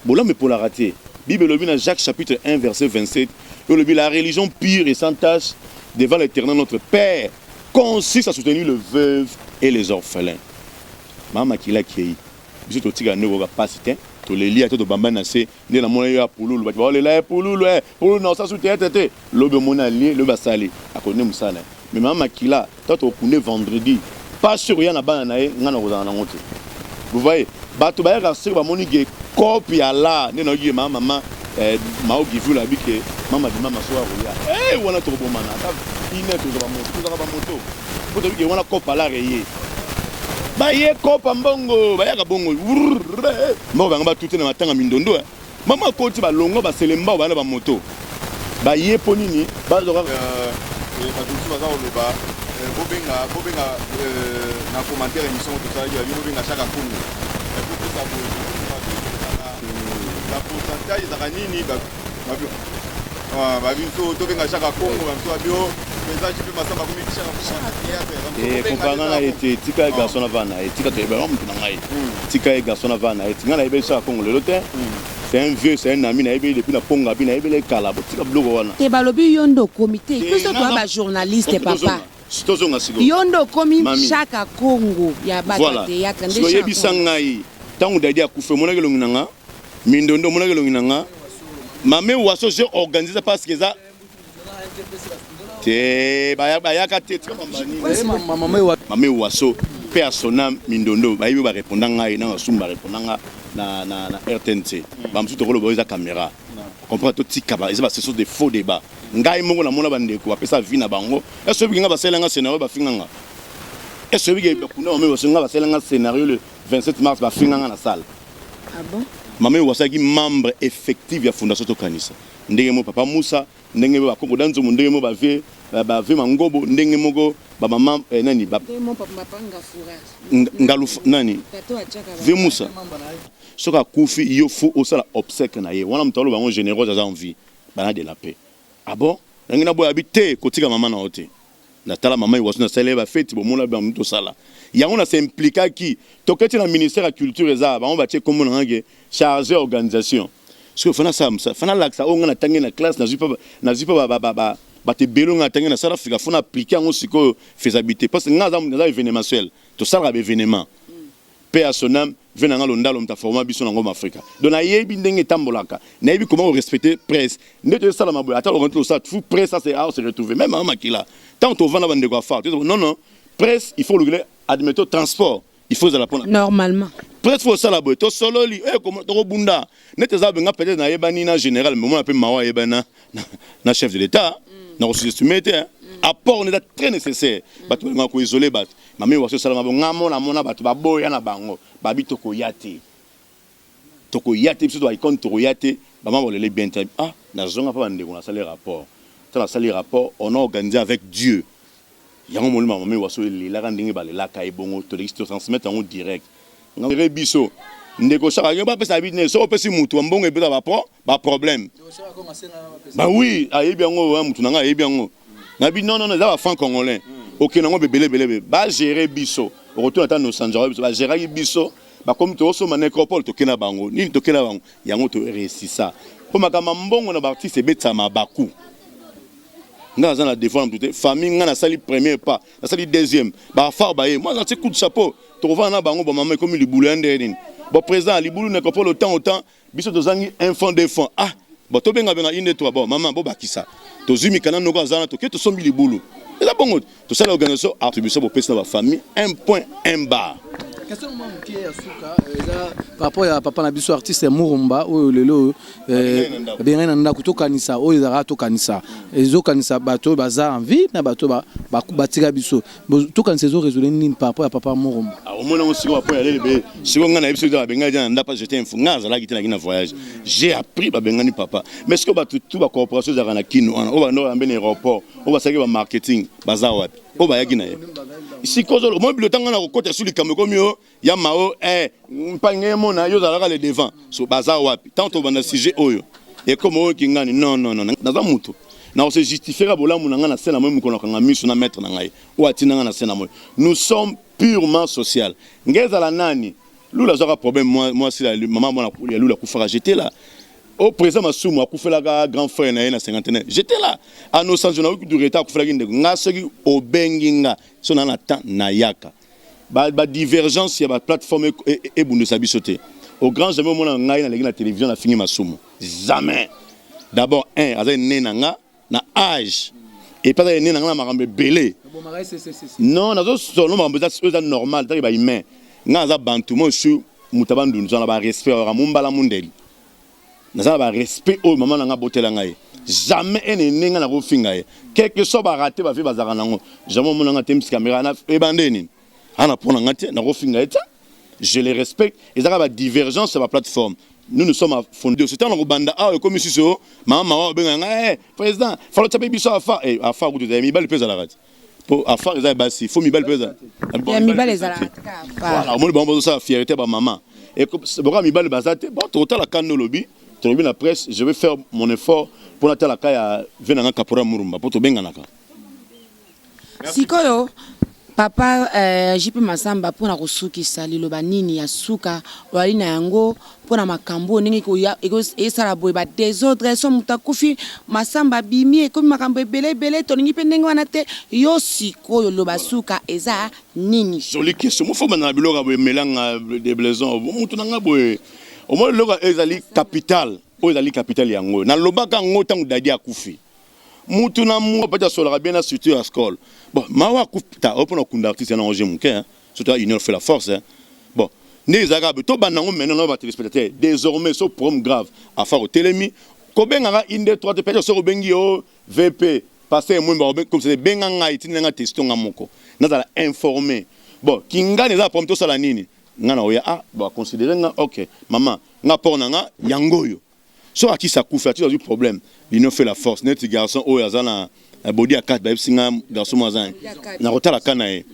bolamu pour la rater. Bible dans Jacques chapitre 1 verset 27, la religion pure et sans tache devant l'Éternel notre Père consiste à soutenir le veuve et les orphelins. Maman qui l'a qui biso to tika ne ko capacité to le lia to bamba na se ne la mona ya pululu ba le la pululu pululu na sa soutenir tete lobe mona li le basali akone musana mais maman qui là to kune vendredi pas sur ya na bana na e ngana ko na ngote. Vous voyez bato ba ya sur ba moni ge copie à la ne no gi maman mao givu la bike mama di mama soa roya wana to bomana ta ine to ba moto ko to bike wana copie la reye ba ye copie mbongo ba ya ka bongo mo ba ngaba tuti na matanga mindondo mama ko ti ba longo ba selemba ba na ba moto ba ye ponini ba zo ka ba tuti ba za oloba bobenga na commentaire émission to ça yo bobenga chaque kungu la pourcentage ezaka nini babiso tobenga chaka kongo babiso babio message mpe masamba komikishaka kompanga ete tika garçon avana tika to ebela mutu na ngai tika garçon avana eti ngana ebela chaka kongo lelo te c'est un vieux c'est un ami na ebela depuis na ponga bina ebela kala tika bloko wana te balobi yondo comité peso to ba journaliste papa yondo komi chaka kongo ya ba théâtre ndé chaka yebisa ngai tangu dadi akufe mona kelongi nanga mindondo mona kelongi nanga mame waso j'ai organisé parce que ça te bayaka te mame waso persona mindondo bayibi ba répondre ngai na sumba répondre na RTNC bamsu to kolo boza caméra comprend to tikaba ils ba ce sont des faux débats ngai mongo na mona bandeko apesa vie na bango est-ce que nga ba selenga scénario ba finganga est-ce que kuna mame waso nga ba selenga scénario le 27 mars ba finganga na salle. Ah bon? Maman wasaki membre effectif ya fondation Tokanisa. Ndenge mo papa Musa, ndenge ba Kongo danzo ndenge mo ba ve mangobo, ndenge moko ba maman nani ba. Ndenge mo papa mapanga fourage. Ngalu nani? Ve Musa. Soka kufi yo fu osala obsèque na ye. Wana mtalo bango généraux za envie. Bana de la paix. Ah bon? Ndenge na boya bité kotika maman na hote. Na tala maman wasu na sala ba fête bo mona ba mto sala. Yango na s'impliquer qui toketi na ministère de la culture eza ba on va tie comme ngé chargé organisation parce que fana ça fana l'axa on na tangi na classe na zipa ba te belonga tangi na South Africa fona appliquer en siko faisabilité parce que ngaza événementiel to sala ba événement paix à son âme venanga londalo mta format biso na ngoma Afrika donc na yebi ndenge tambolaka na yebi comment respecter presse ndeto sala maboy ata le rentrer ça tout presse ça c'est à se retrouver même à Makila tant on va na bande quoi faire non presse il faut le admettre transport il faut la prendre normalement presse faut ça la boy to solo li comment to bunda nete za benga peut-être na yebani na général mais moi appelle mawa yebana na chef de l'état na sous-estimé apport on est très nécessaire bato nga ko isoler bat mami wa so sala ngamo na mona bato baboya na bango babi toko yate biso to icon toko yate maman on les bien ah na zonga pa bande na sala rapport ça na sala rapport on a organisé avec Dieu yango molima mami wa so le la ndingi ba le la kai bongo to les transmettre en direct ngare biso ndeko chaka yo ba pesa business so pesi mutu mbongo e beta ba problème bah oui ayebi yango mutu nanga ayebi yango nabi non ça va fan congolais OK nango belé ba gérer biso retour à nos sanjaro biso ba gérer biso ba comme to so nécropole to kena bango nini to kena bango yango to réussi ça pour makama mbongo na artiste betsa mabaku nga za na défendre toute famille nga na sali premier pas na sali deuxième ba far ba moi na coup de chapeau to va na bango ba maman comme libulu ndeni bon président libulu nécropole autant biso to zangi enfant défend ah bon to benga une toi bon maman bo bakisa to zumi kana noko azana to ke to sombi libulu eza bongo to sala organisation attribution pour pesa ba famille 1 point 1 bar question moi qui est asuka par rapport à papa na biso artiste Murumba o lelo benga na ndako to kanisa o ezara to kanisa ezo kanisa bato baza en vie na bato ba batika biso to kanisa ezo résoudre nini par rapport à papa Murumba au moins on siko après aller be siko nga na biso da benga ja ndapa j'étais infunga za la kitana kina voyage j'ai appris ba benga ni papa mais ce que ba tout ba coopération za na kino on va no ambene aéroport on va saki ba marketing baza wapi o ba yaki na ye ici kozo mo bilotanga na kokota suli kameko ya mao mpange mona yo zalaka le devant so baza wapi tant on bana sujet oyo et comme o kingani non naza mutu na on se justifiera bolamu na nga na sena mo mukona kanga miso na maître na ngai o atina nga na sena mo nous sommes purement social ngeza la nani lula zaka problème moi si la maman mona ya lula kufara j'étais là au présent masumu akufela ka grand frère na na 50. J'étais là à nos sangs na du retard akufela kinde nga soki obenginga so na temps na yaka ba divergence ya ba plateforme et bunde sabisoté au grand jamais mona ngai na la télévision na fini masumu jamais d'abord aza né na âge et pas né na makambe belé non nazo solo makambe ça normal ta ba humain nga za bantu mo su mutabandu nzana ba respect ra mumbala mundeli nazala ba respect au maman nga botela ngai jamais ene nenga na kofinga ye quelque soit ba raté ba fi bazaka nango jamais mon nga temsi caméra na e bandeni ana pona ngate na kofinga eta je les respecte et ça va divergence sur la plateforme nous sommes fondés c'est un banda ah comme si so maman benga nga président falo taper biso afa afa ku de mi bal pesa la rat pour afa za basi faut mi bal pesa mi bal za la voilà mon bon ça fierté ba maman et boka mi bal bazate bon total la canne lobby tu la presse, je vais faire mon effort pour la kaya venanga kapora Murumba pour to benganaka. Sikoyo papa JP Masamba pour na kosuki sali loba nini ya suka wali na yango pour na makambo ningi ko ya esala boy ba désordre so mutakufi Masamba bimi ko makambo belé to ningi pendenga wana te yo sikoyo loba suka eza nini. Joli question mo fo bana biloka bo melanga de blason mutu nanga boy au moins le ezali capital yango na lobaka ngo tangu dadi akufi mutu na mo pata sola bien na structure à school bon mawa kupita opona kunda artiste na onje muke surtout union fait la force bon les arabes to banango maintenant va téléspectateur désormais ce problème grave à faire au télémi ko benga inde 3 de pete so bengi o VP passer moi comme c'est benga ngai tinanga testo ngamoko nazala informé bon kinga neza problème to sala nini ngana oya ah ba considérer nga OK maman nga porna nga yangoyo so aki sa kufa tu as du problème l'union fait la force net garçon o yazana body à 4 ba singa garçon mazan na rotala kana e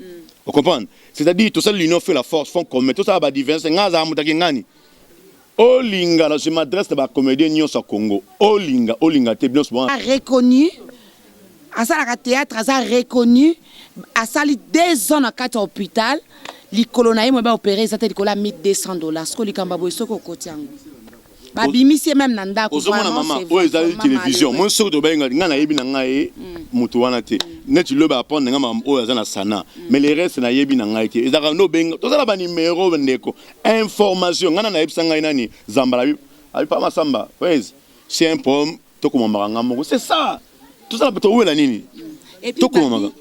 vous comprenez c'est-à-dire tout ça l'union fait la force font comme tout ça ba diverse nga za mutaki ngani olinga je m'adresse à ba comédien nyonso Congo olinga te bien souvent reconnu à ça la théâtre ça reconnu à sali 2 ans à 4 hôpital li colonaï mo ba opérer ça te cola $1,200 ce que li kamba boy soko kotiango ba bimisi même nanda ko maman o ezali télévision moi so to ba nga na yebi na ngai mutu wana te neti loba apprendre nga mam o azana sana mais les restes na yebi na ngai te ezaka no benga tozala ba numéro ndeko information ngana na yebisa ngai nani zambala abi pa masamba wezi c'est un problème to komamba ngamo c'est ça tout ça peut ouela nini et puis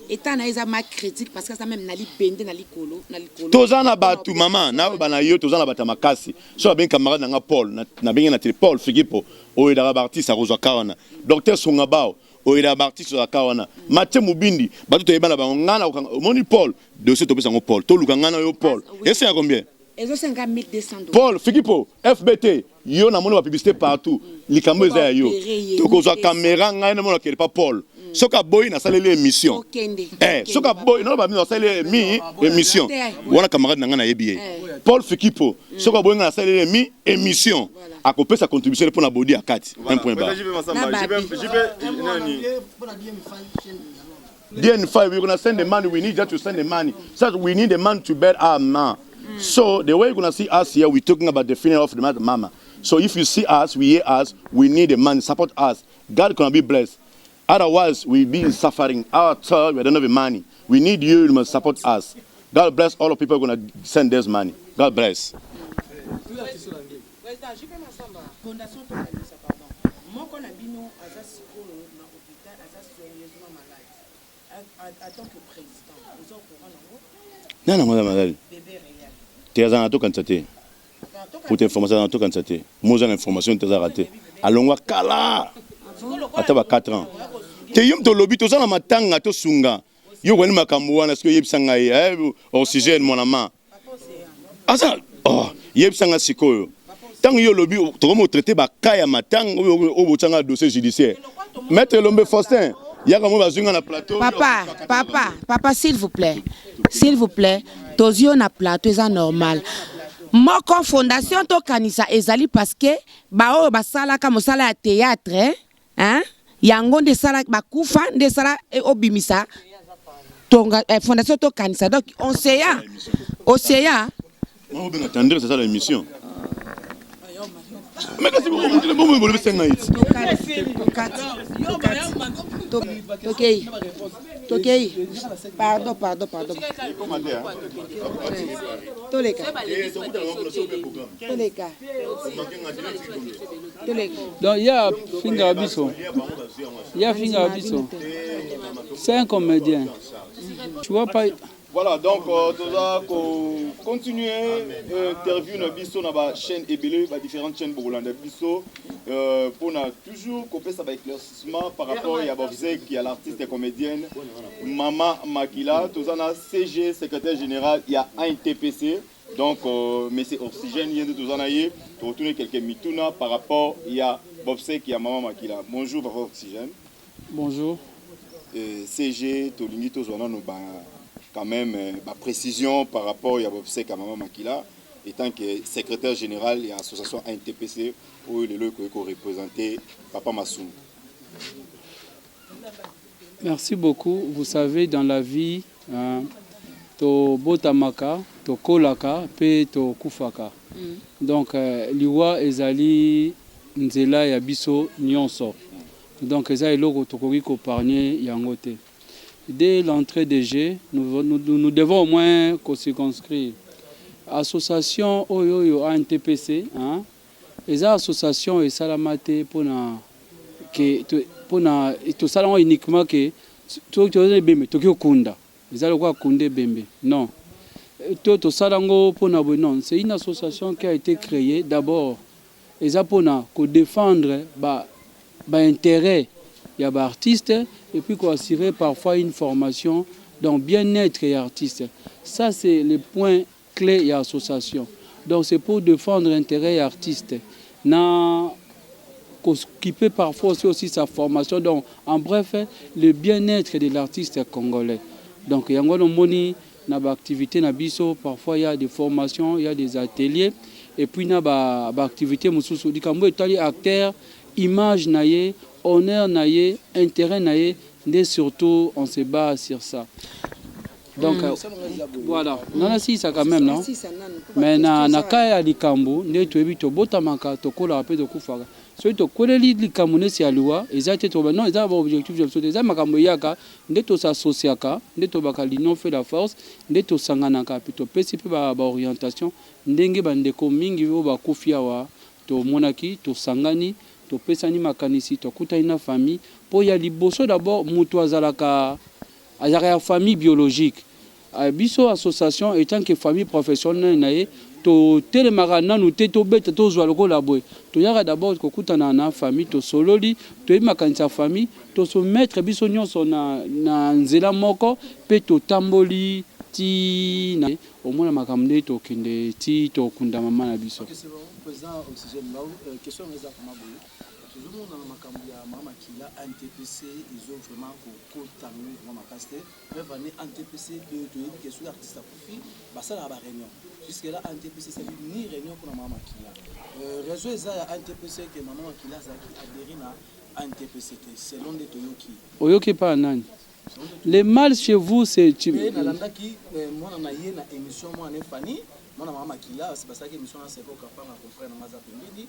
étant na eza ma critique parce que ça même na li bende na li kolo tozana batu mama na bana yo tozana bata makasi so ben camarade na nga Paul na benga na télé Paul Figipo o ida ba artiste a rozwa kawana docteur Songabao o ida ba artiste za kawana Mathieu Mubindi batu to yebana ba ngana moni Paul dossier to pesa ngo Paul to luka ngana yo Paul et c'est à combien Ezo 5200 $. Paul Figipo FBT yo na moni ba publicité partout likambo eza yo to kozwa caméra ngai na mona kele pas Paul soka boy na salele émission soka boy non ba na salele émission wana camarade na nga na yebi Paul Fikipo soka boy na salele émission akopesa sa contribution pour na body akati un point bas DN5 we're gonna send the money we need just to send the money so we need the man to bet our man so the way you're gonna see us here we're talking about the funeral of the mama so if you see us we hear us we need the man support us God gonna be blessed. Otherwise, we'll be suffering. Our child, we don't have the money. We need you to support us. God bless all the people who are going to send this money. God bless. Non, madame. Tu es en constaté. Pour t'informer, en constaté. Moi, j'ai l'information, tu as raté. Allons, Kala. Ataba 4 ans. Te yom to lobby to zana matanga to sunga. Yo wani makambo wana siko yebisanga oxygène mon ama. Asa yebisanga sikoyo. Tant yo lobby to komo traiter ba kaya matanga o botanga dossier judiciaire. Maître Lombe Faustin, yaka mo bazunga na plateau. Papa s'il vous plaît. S'il vous plaît, tozio na plateau eza normal. Moko fondation to kanisa ezali parce que ba o basala ka mosala ya théâtre hein yango de sala bakufa de sala obimisa tonga fondation to kanisa donc on sait on va attendre c'est ça l'émission mais qu'est-ce que vous voulez faire pardon donc il y a Finga Bisso c'est un comédien tu vois pas. Voilà, donc tu vas continuer l'interview na biso na ba chaîne ebele ba différentes chaînes burundaises biso pour na toujours couper ça avec éclaircissement par rapport à Bobzé qui est l'artiste et comédienne Mama Makila, tu as CG secrétaire général, il y a un TPC donc mais c'est Oxygène il y a de tous en ailleurs tu retourner quelques mituna par rapport il y a Bobzé qui a Mama Makila. Bonjour Papa Oxygène. Bonjour. CG tolingi to zona no ba quand même ma précision par rapport à Bobsek à Mama Makila, étant que secrétaire général de l'association ANTPC, où il est représenté Papa Massou. Merci beaucoup. Vous savez, dans la vie, to botamaka, to kolaka, pe to kufaka. Donc, liwa ezali nzela ya biso nyonso. Donc, ezali loko tokoki ko parler yangote. Dès l'entrée des G, nous devons au moins circonscrire. Association Oyoyo ANTPC, les associations et salamate pour tout ça uniquement que tout bembe tokyo kunda. Les allocs kunde bembe. Non. Tout ça non, c'est une association qui a été créée d'abord et ça pour défendre intérêt il y a des artistes et puis qu'on assurer parfois une formation dans bien-être et artistes. Ça, c'est le point clé de l'association. Donc, c'est pour défendre l'intérêt artiste. Qui peut parfois aussi sa formation. Donc, en bref, le bien-être de l'artiste congolais. Donc, il y a une activité, parfois il y a des formations, il y a des ateliers. Et puis, il y a des activités, acteurs, image, honneur, intérêt, mais surtout on se bat sur ça. Donc voilà. Non, si ça quand même, non. Mais na kaya likambo, ne tu evito botamaka tokola pe de kufaka. soki tokoleli likambo nesi ya liwa eza te toba non eza baobjectif ya biso te eza makambo eyaka nde tosasosiaka nde tobaka l'union fait la force nde tosanganaka mpe topesi mpe baorientation ndenge bandeko mingi oyo bakufi awa tomonaki tosangani topesani makanisi tokutani na famille mpo ya liboso d'abord moto azalaka ya famille biologique biso association etant que famille professionnelle na ye totelemaka nanu te tobeta tozwa lokola boye toyaka d'abord kokutana na famille tosololi toyebi makanisi ya famille tosomettre biso nyonso na nzela moko mpe totamboli ti na omona makambo nde tokende ti tokunda mama na biso. tozomona na makambo ya mama Makila NTPC izo vraiment kokota vraiment makasi mais vane NTPC toyebi ke soki artiste akufi basala ba réunion jusque là NTPC ça veut ni réunion pour mama Makila réseau eza ya NTPC que mama Makila azaki adhérer na NTPC selon de toyoki oyoki pa nani les mâles chez vous c'est mais nalandaki mwana na ye na émission mwana Fani mwana mama Makila c'est parce que émission na seko kapanga confrère na maza pembeni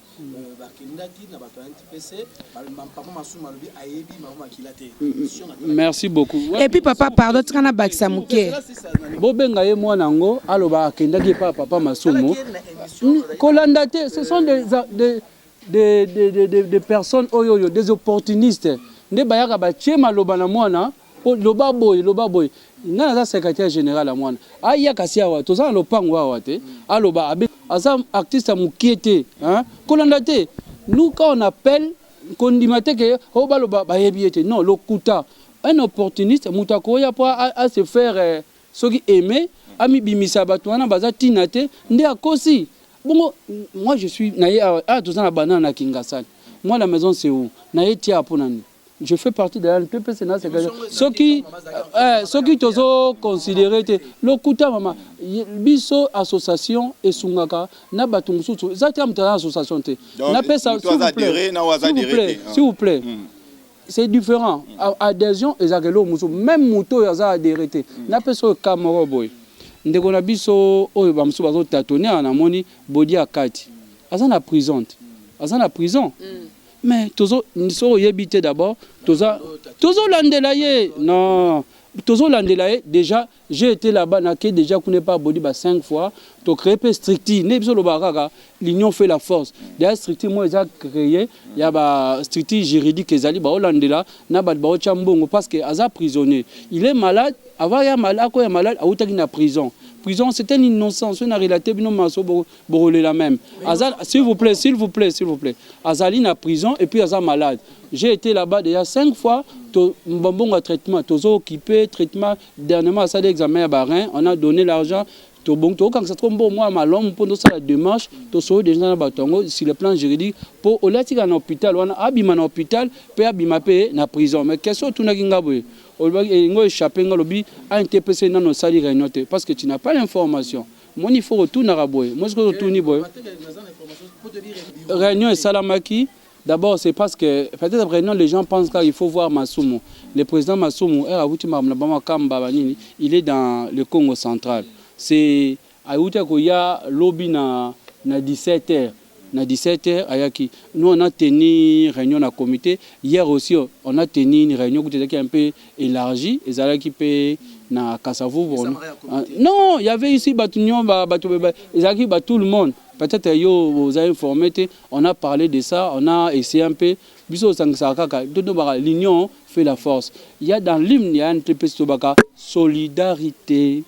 bakindaki na bato NTPC papa masuma lobi ayebi mama Makila te. Merci beaucoup. Et puis papa pardon tikana bakisa muke bobenga ye mwana ngo aloba akendaki pa papa masumu kolanda te ce sont des personnes oyo des opportunistes nde bayaka batie maloba na mwana loba boy nga na secrétaire général à mwana aya kasi awa tozana lopango awa te aloba abe asa artiste mukiete hein kolanda te nous quand on appelle kondimate ke o baloba bayebi ete non lokuta un opportuniste mutako ya pa à se faire ce qui aimer ami bimisa bato wana baza tinate nde akosi bon moi je suis naye a tozana banana na Kingasani moi la maison c'est où naye tia ponani je fais partie de l'NTPC na ce qui tozo considéré le kuta mama biso association esungaka na bato mususu ezati mutana association te na pesa s'il vous plaît c'est différent adhésion ezakelo mususu même muto yaza adhéré te na pesa Camaro boy ndeko na biso oyo ba mususu bazo tâtonner na moni body akati azana prison mais tozo niso yebite d'abord tozo landelaye non tozo landelaye déjà j'ai été là-bas naké déjà connais pas body ba 5 fois to créer pe stricti ne biso lo baraka l'union fait la force déjà stricti moi déjà créé il y a ba stricti juridique ezali ba landela na ba ba chambongo parce que aza prisonnier il est malade avant ya malade ko ya malade a utaki na prison c'est une innocence on a relaté bino maso borolé la même azal s'il vous plaît azali na prison et puis azal malade j'ai été là-bas déjà 5 fois to mbongo traitement tozo occupé traitement dernièrement ça d'examen à Barin on a donné l'argent to bon to quand ça trop bon moi malom pour nous ça la démarche to so déjà na batongo sur le plan juridique pour olatika na hôpital wana abima na hôpital pe abima pe na prison mais question tuna kingaboye ngo échappé ngalobi a NTPC na no sali réunion parce que tu n'as pas l'information mon il faut retourner à boy moi ce que retourner boy réunion et salamaki d'abord c'est parce que peut-être après réunion les gens pensent qu'il faut voir Masumu le président Masumu il est dans le Congo central c'est à Outakoya lobby na 17h na 17h ayaki nous on a tenu réunion na comité hier aussi on a tenu une réunion qui est un peu élargie et ça qui peut na Kasavu non il y avait ici batunion ezaki tout le monde peut-être yo vous avez informé on a parlé de ça on a essayé un peu biso sangsaka l'union fait la force il y a dans l'hymne il y a un TPC Tobaka solidarité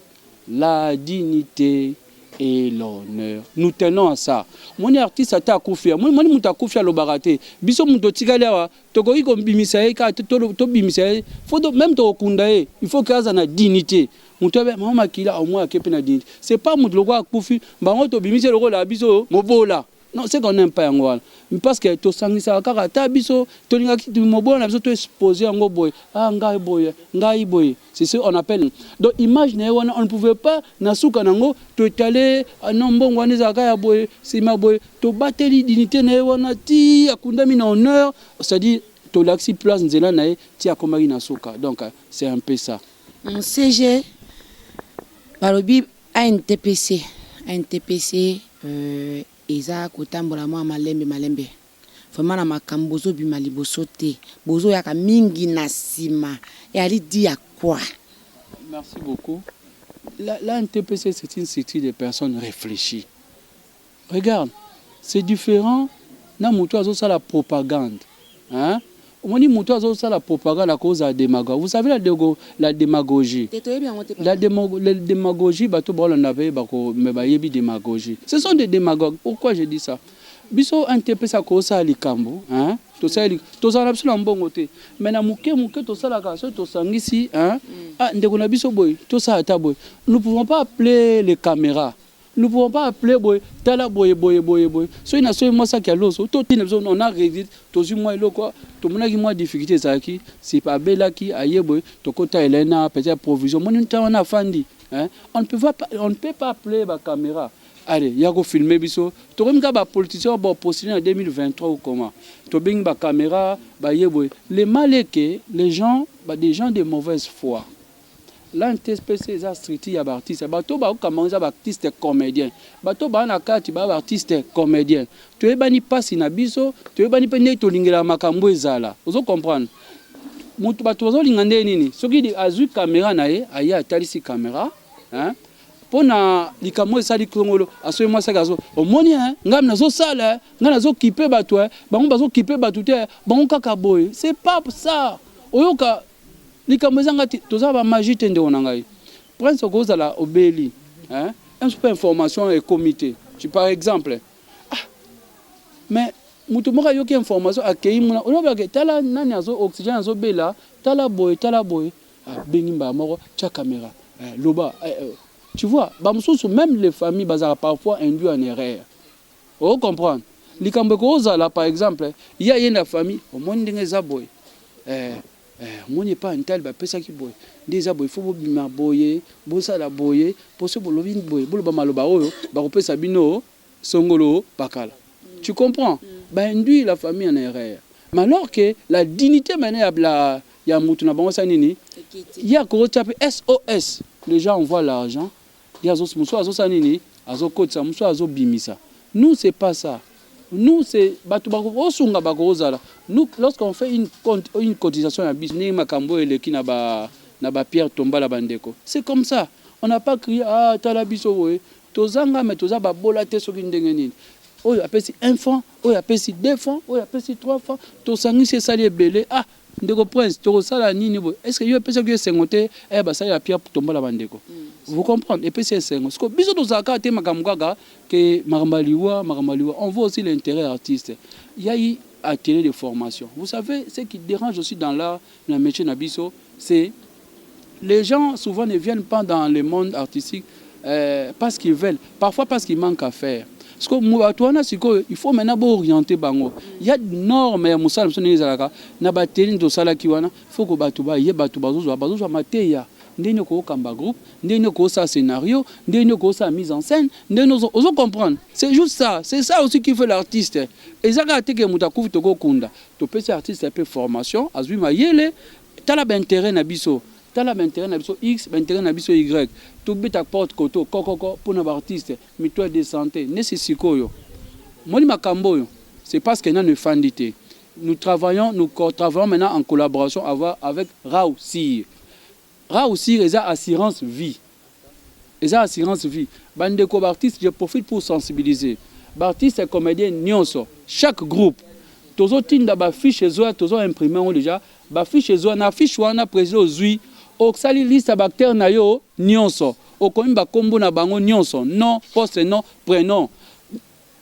la dignité et l'honneur. Nous tenons à ça. Mon artiste a akoufi, mon mutakoufi lo baraté. Biso muto tikalewa, tokoki ko bimisaye ka to bimisaye. Faut même to kundaye, il faut qu'il y ait une dignité. Muto be mama Makila au moins kepe na dignité. C'est pas muto loko akoufi, bango to bimisaye loko la biso mobola. Non, c'est qu'on n'aime pas Angola. Parce que to sangisa kaka ta biso to lingaki tu mobola na biso to exposer ngo boy. Ah ngai boy. C'est ce qu'on appelle. Donc imaginez on ne pouvait pas nasuka nango to étaler nombongo wanezaka ya boy, sima boy, to bateli dignité na wana ti akundami na honneur, c'est-à-dire to laxi place nzela na ti akomaki nasuka. Donc c'est un peu ça. Mon CG balobi ANTPC eza kotambola mwa malembe vraiment na makambo bozo bima liboso te bozo yaka mingi na sima et ali dit à quoi. Merci beaucoup. La NTPC, c'est une cité de personnes réfléchies. Regarde, c'est différent. Na mutu azo ça la propagande. Hein? On dit mutu azo ça la propagande à cause de la démagogie. Vous savez la démagogie. La démagogie, bato bon n'avait bako me bayebi démagogie. Ce sont des démagogues. Pourquoi je dis ça? Biso NTPC à cause ça likambo, hein? To ça absolument bon côté. Mais na muke to ça la casse to sangisi, hein? Ah ndeko na biso boy, to ça ata boy. Nous ne pouvons pas appeler les caméras. Nous ne pouvons pas appeler boy, tala boy. So ina so moi ça qui a l'oso, to tina on a réglé, to zu moi lo quoi, to mona qui moi difficulté ça qui, c'est pas bella qui aye boy, to kota Elena peut-être provision. Mon on a fandi, hein? On ne peut pas appeler la caméra. Allez, il y a go filmer biso. To comme ka ba politicien ba postuler en 2023 ou comment. To bing ba caméra, ba yeboy. Les malés les gens, des gens de mauvaise foi. L'NTPC est stricti ya ba artiste. Ba to ba comment ça ba artiste comédien. Ba to ba na kati ba artiste comédien. To ebani pasi na biso, to ebani pe ne to lingela makambo ezala. Ozo comprendre. Mutu ba to zo lingande nini? Soki di azu caméra na ye, aya talisi caméra, hein? Pona likambo esali kongolo asoye moi sakazo omoni hein ngam nazo sala ngam nazo kipe bato bango bazo kipe bato te bango kaka boy c'est pas ça oyoka likambo zangati toza ba magie tende onangai prince okoza la obeli hein un super information et comité tu par exemple mais mutu moka yoki information akei muna onoba ke tala nani azo oxygène azo bela tala boy bengimba moko cha caméra loba tu vois, même les familles bazar parfois induit en erreur. Vous comprenez? Là par exemple, il y a une famille, au moins des aboy. Moi n'est pas un tel, ça qui boy. Des aboy, il faut bien boyer, bossa la boyer, pour ce bolovin boy, bolo maloba oyo, barope sabino, songolo, bakala. Tu comprends? Induit la famille en erreur. Mais alors que la dignité maintenant il y a mutuna bango sanini, il y a ko taper SOS. Les gens envoient l'argent. Nous, c'est pas ça. Nous, c'est... Nous, lorsqu'on fait une cotisation à business, c'est comme ça. On n'a pas crié, ah, t'as la biso, tozanga, mais toza babola te soki ndengeni. Oh, appelle si un franc, oh, appelle si 2 francs, oh, appelle si 3 francs, tosangi c'est ça les belé. Ah, ndeko prince, to sala nini bo. Est-ce que yo pesa que sengote eh ba ça ya pierre pour tomber la bandeko. Vous comprenez? Et puis c'est sengo. Parce que biso to zaka te makamgaga que marambaliwa, on voit aussi l'intérêt artiste. Il y a eu atelier de formation. Vous savez ce qui dérange aussi dans l'art, dans le métier nabiso, c'est les gens souvent ne viennent pas dans le monde artistique parce qu'ils veulent, parfois parce qu'ils manquent à faire. Parce que il faut maintenant orienter bango. Il y a des normes ya musala msoni ezalaka na bateli to sala kiwana faut que batu ba ye batu bazo mateya ndenge ko kamba groupe ndenge ko sa scénario ndenge ko sa mise en scène ndenge ozo comprendre. C'est juste ça, c'est ça aussi qui fait l'artiste. Ezaka teke mutakufi to ko kunda to pesi artiste un peu formation azui mayele tala ba intérêt na biso. Tala l'intérêt na biso X, l'intérêt na biso Y. Tout bit porte koto koko pour nos artistes, mitoile de santé, nécessiko yo. Moni makambo yo, c'est parce que nous fandité. Nous travaillons maintenant en collaboration avec Raousir. Raousir est assurance vie. Et assurance vie. Bande ko artistes, je profite pour sensibiliser. Artistes et comédiens nyonso, chaque groupe tozo tinda ba fiche zo tozo imprimer on déjà ba fiche zo na fiche wana président zui oksali liste bactère na yo nyonso okomba kombo na bango nyonso nom poste nom prénom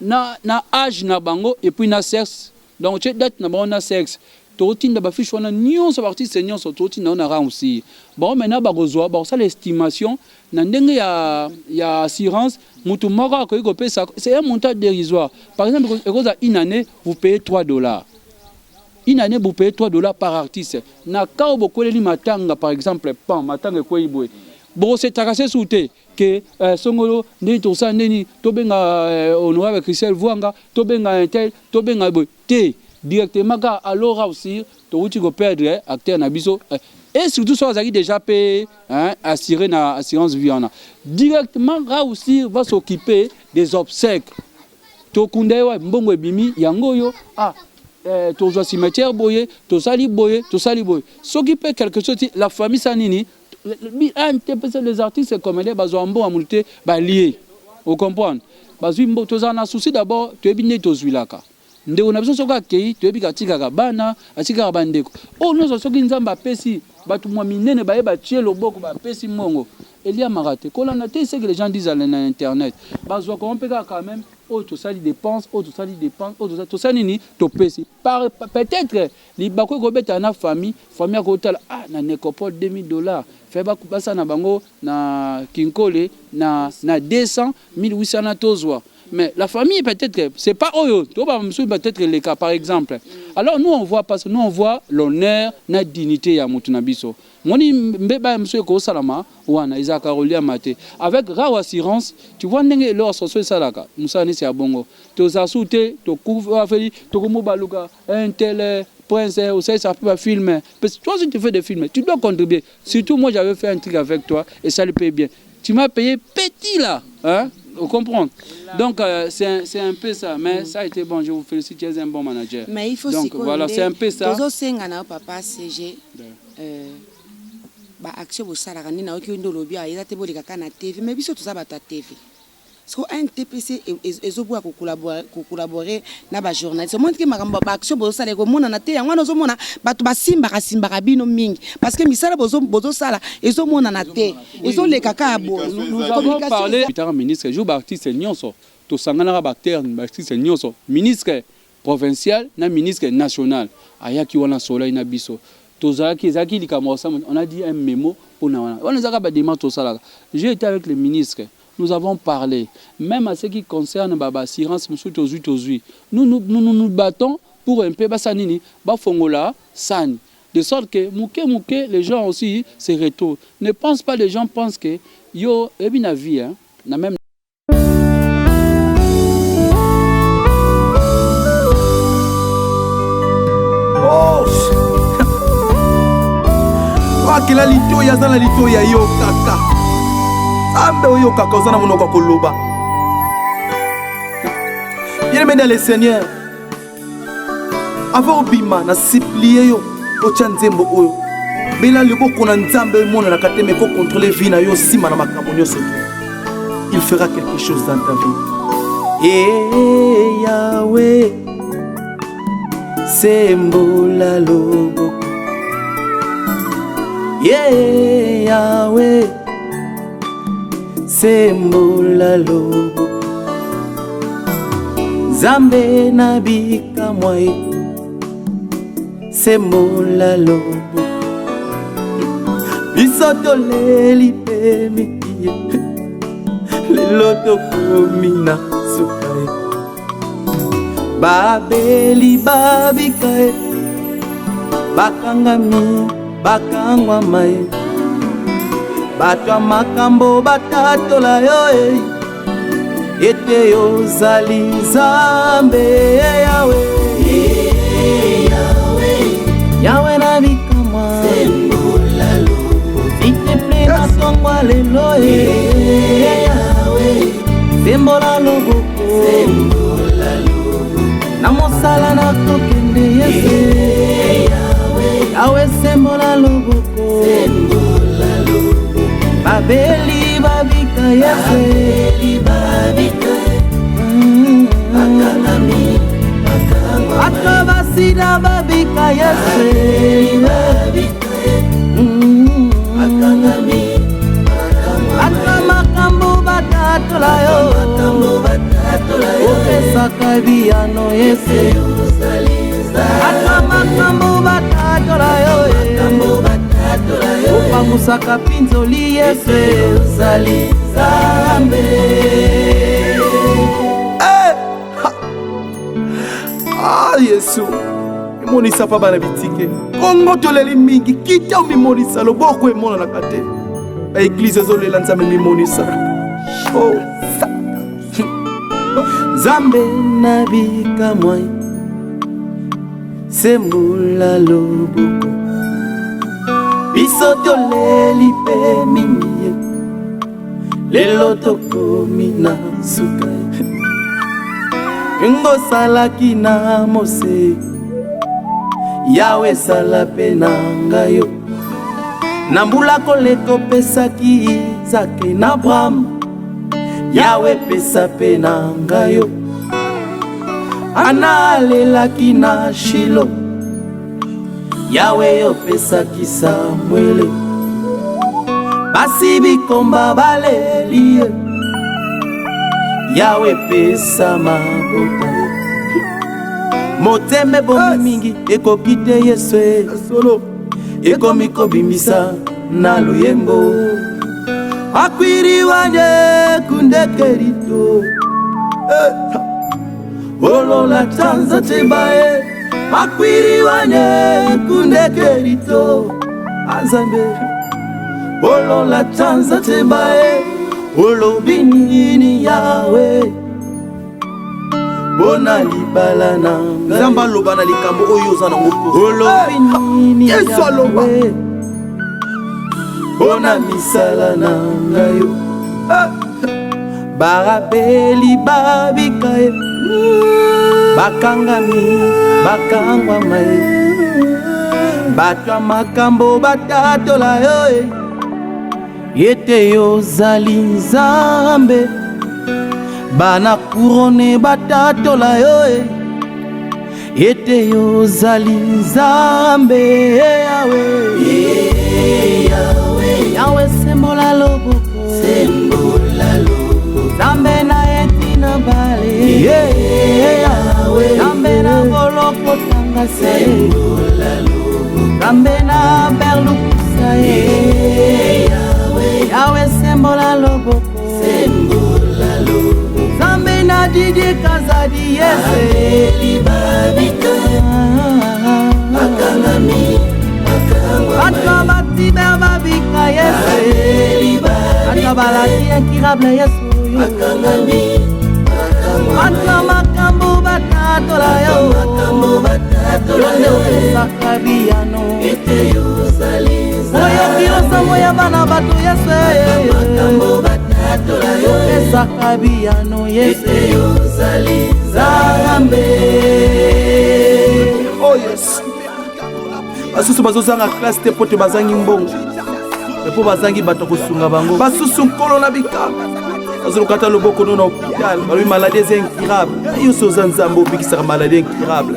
na âge na bango et puis na sexe donc tu date na bango na sexe to tinda ba fiche wana nyonso artiste nyonso to tinda na rang aussi bon maintenant ba gozoa ba ça l'estimation na ndenge ya assurance mutu moko ko pesa c'est un montant dérisoire par exemple une année vous payez $3. Une année, vous payez $3 par artiste. Na kao bokoleli matanga, par exemple, pan matanga ko ibwe. Bon, c'est tarassé souté que songolo ni to sa neni to benga honorable Christelle Vuanga, to benga intel, to benga boy. Te directement ka alors aussi to uti ko perdre acteur na biso et surtout ça qui déjà payé hein assuré na assurance viana. Directement ra aussi va s'occuper des obsèques. To kundewa mbongo bimi yango yo tozwa cimetière boye tosali boye ce qui peut quelque chose la famille sanini les artistes comédiens bazwa mbo amulté lié vous comprenez bazwi mbo tozana souci d'abord toyebi tozwilaka ndeko na biso soka kei toyebi katikaka bana atikaka bandeko nous soki nzamba apesi bato mwa minene bayeba tie loboko bapesi mongo elia marate kolanda te ce que les gens disent à internet bazwa ko mpeka quand même to sali dépense to sali ni to pesi peut-être li bako ko beta na famille ko tala na nécropole $2000 fait ba kubasa na bango na kinkole na 200 1800 na tozwa. Mais la famille, peut-être, c'est pas Oyo. Peut-être les cas, par exemple. Alors, nous, on voit, parce que nous, on voit l'honneur, la dignité à Moutunabiso. Moni mbeba monsieur ko salama wana Isaac Arolia Maté avec Raw Assurance tu vois ndenge leur soso salaka musani c'est bongo to zasute to kuva feli to komo baluka un tel prince ou ça peut filmer parce que toi si tu fais des films tu dois contribuer surtout moi j'avais fait un truc avec toi et ça le paye bien tu m'as payé petit là hein. Vous comprenez? Donc c'est un peu ça, mais ça a été bon, je vous félicite, tu es un bon manager. Mais il faut donc voilà, c'est un peu ça. Papa CG action au salaire ni na oki ndolo bia eza te bolika kana TV mais biso tout ça ba ta TV. So un TPC ezoboa ko collaborer na ba journaliste montre que makambo ba action bo sala ko mona na te yango na zo mona bato basimba bino mingi parce que misala bozo sala ezo mona na te ezo le kaka bo nous avons parlé putain ministre jour artiste nyonso to sangana ba terme artiste nyonso ministre provincial na ministre national ayaki wana soleil na biso tozaki zaki likamosa on a dit un mémo pour na on zaka ba demande to sala j'ai été avec le ministre. Nous avons parlé, même à ce qui concerne Baba Assurance, nous battons pour un peu Bassanini, Bafongola, San. De sorte que, mouké, les gens aussi se retournent. Ne pense pas, les gens pensent que, yo, et bien la vie, hein, na même. Oh! Wakila lito ya zana lito ya yo kaka. Ambe oyo kaka ozana monoko koloba. Bien-aimé le Seigneur. Avant obima na supplier yo ocha nzembo oyo. Bela leboko na nzambe mona na kateme ko contrôler vie na yo sima na makambo nyonso. Il fera quelque chose dans ta vie. Et Yahweh sembola loboko. Yeah, Yahweh sembola lobo Zambe nabika mwai sembola lobo Bisoto leli pe mikie Leloto komina sukae Babeli babikae Bakangami bakangwa mai Batwa makambo batatola yo Ete yo zali zambe Yahweh Yahweh na bikamwa sembola lobo Vite plena songwa lelo Yahweh sembola lobo Na mosala na tokende yese Yahweh sembola lobo Babeli babika yese Bakangami Akabasida babika yese Akamakambo batatola yo Opesaka biyano yese Akamakambo batatola yo Opanmusaka pinzoli yese uzali zambe Ah Yesu Mimonisa pa bana bitike Kongo toleli mingi Kita mimonisa loboko emona na kate La église ezolela nzambe mimonisa Oh Zambe nabika mwai Sembola loboko Bisoto leli pe mimie Lelo tokomi na suka Ngo salaki na mose Yawe sala pe na ngai yo na mbula koleka opesaki Izake na Abraham Yawe pesa pe na ngai yo Ana alelaki na Shilo Yawe opesaki Samuele basi bikomba baleli Yawe pesa mabota Motembe bomi mingi ekoki te Yesu solo ekomi kobimisa na luyembo akwiri wanje kundekerito olola tanza tembae akwiri wanje kundekerito azambe olola tanza tembae olobini Yawe bona libala na nzamba loba na likambo oyo za na ngopo olobini Yawe bona misala na ngayo barabeli babikaye bakangami bakangwa mai batwa makambo batatola yo yete yo zali Nzambe bana kurone batatola yo yete yo zali Nzambe Yawe Yawe sembola loboko Nzambe na etina bale Nzambe na boloko tanga se Nzambe na berlu kusa Yawe sembola loboko Nzambe na didi kazadi yese Atwa batiber babika yese Atwa balaki incurable yesu Atwa makambo batatola yo Yonde opesaka biyano Oyoki losambo ya bana bato yesu Opesaka biyano yesu Nzambe Oh yes basusu bazozanga classe te po te bazangi mbongo epo bazangi bato kosunga bango basusu nkolo na bikamba bazolokata loboko no na hôpital balobi maladie eza incurable yo so oza Nzambe obikisaka maladie incurable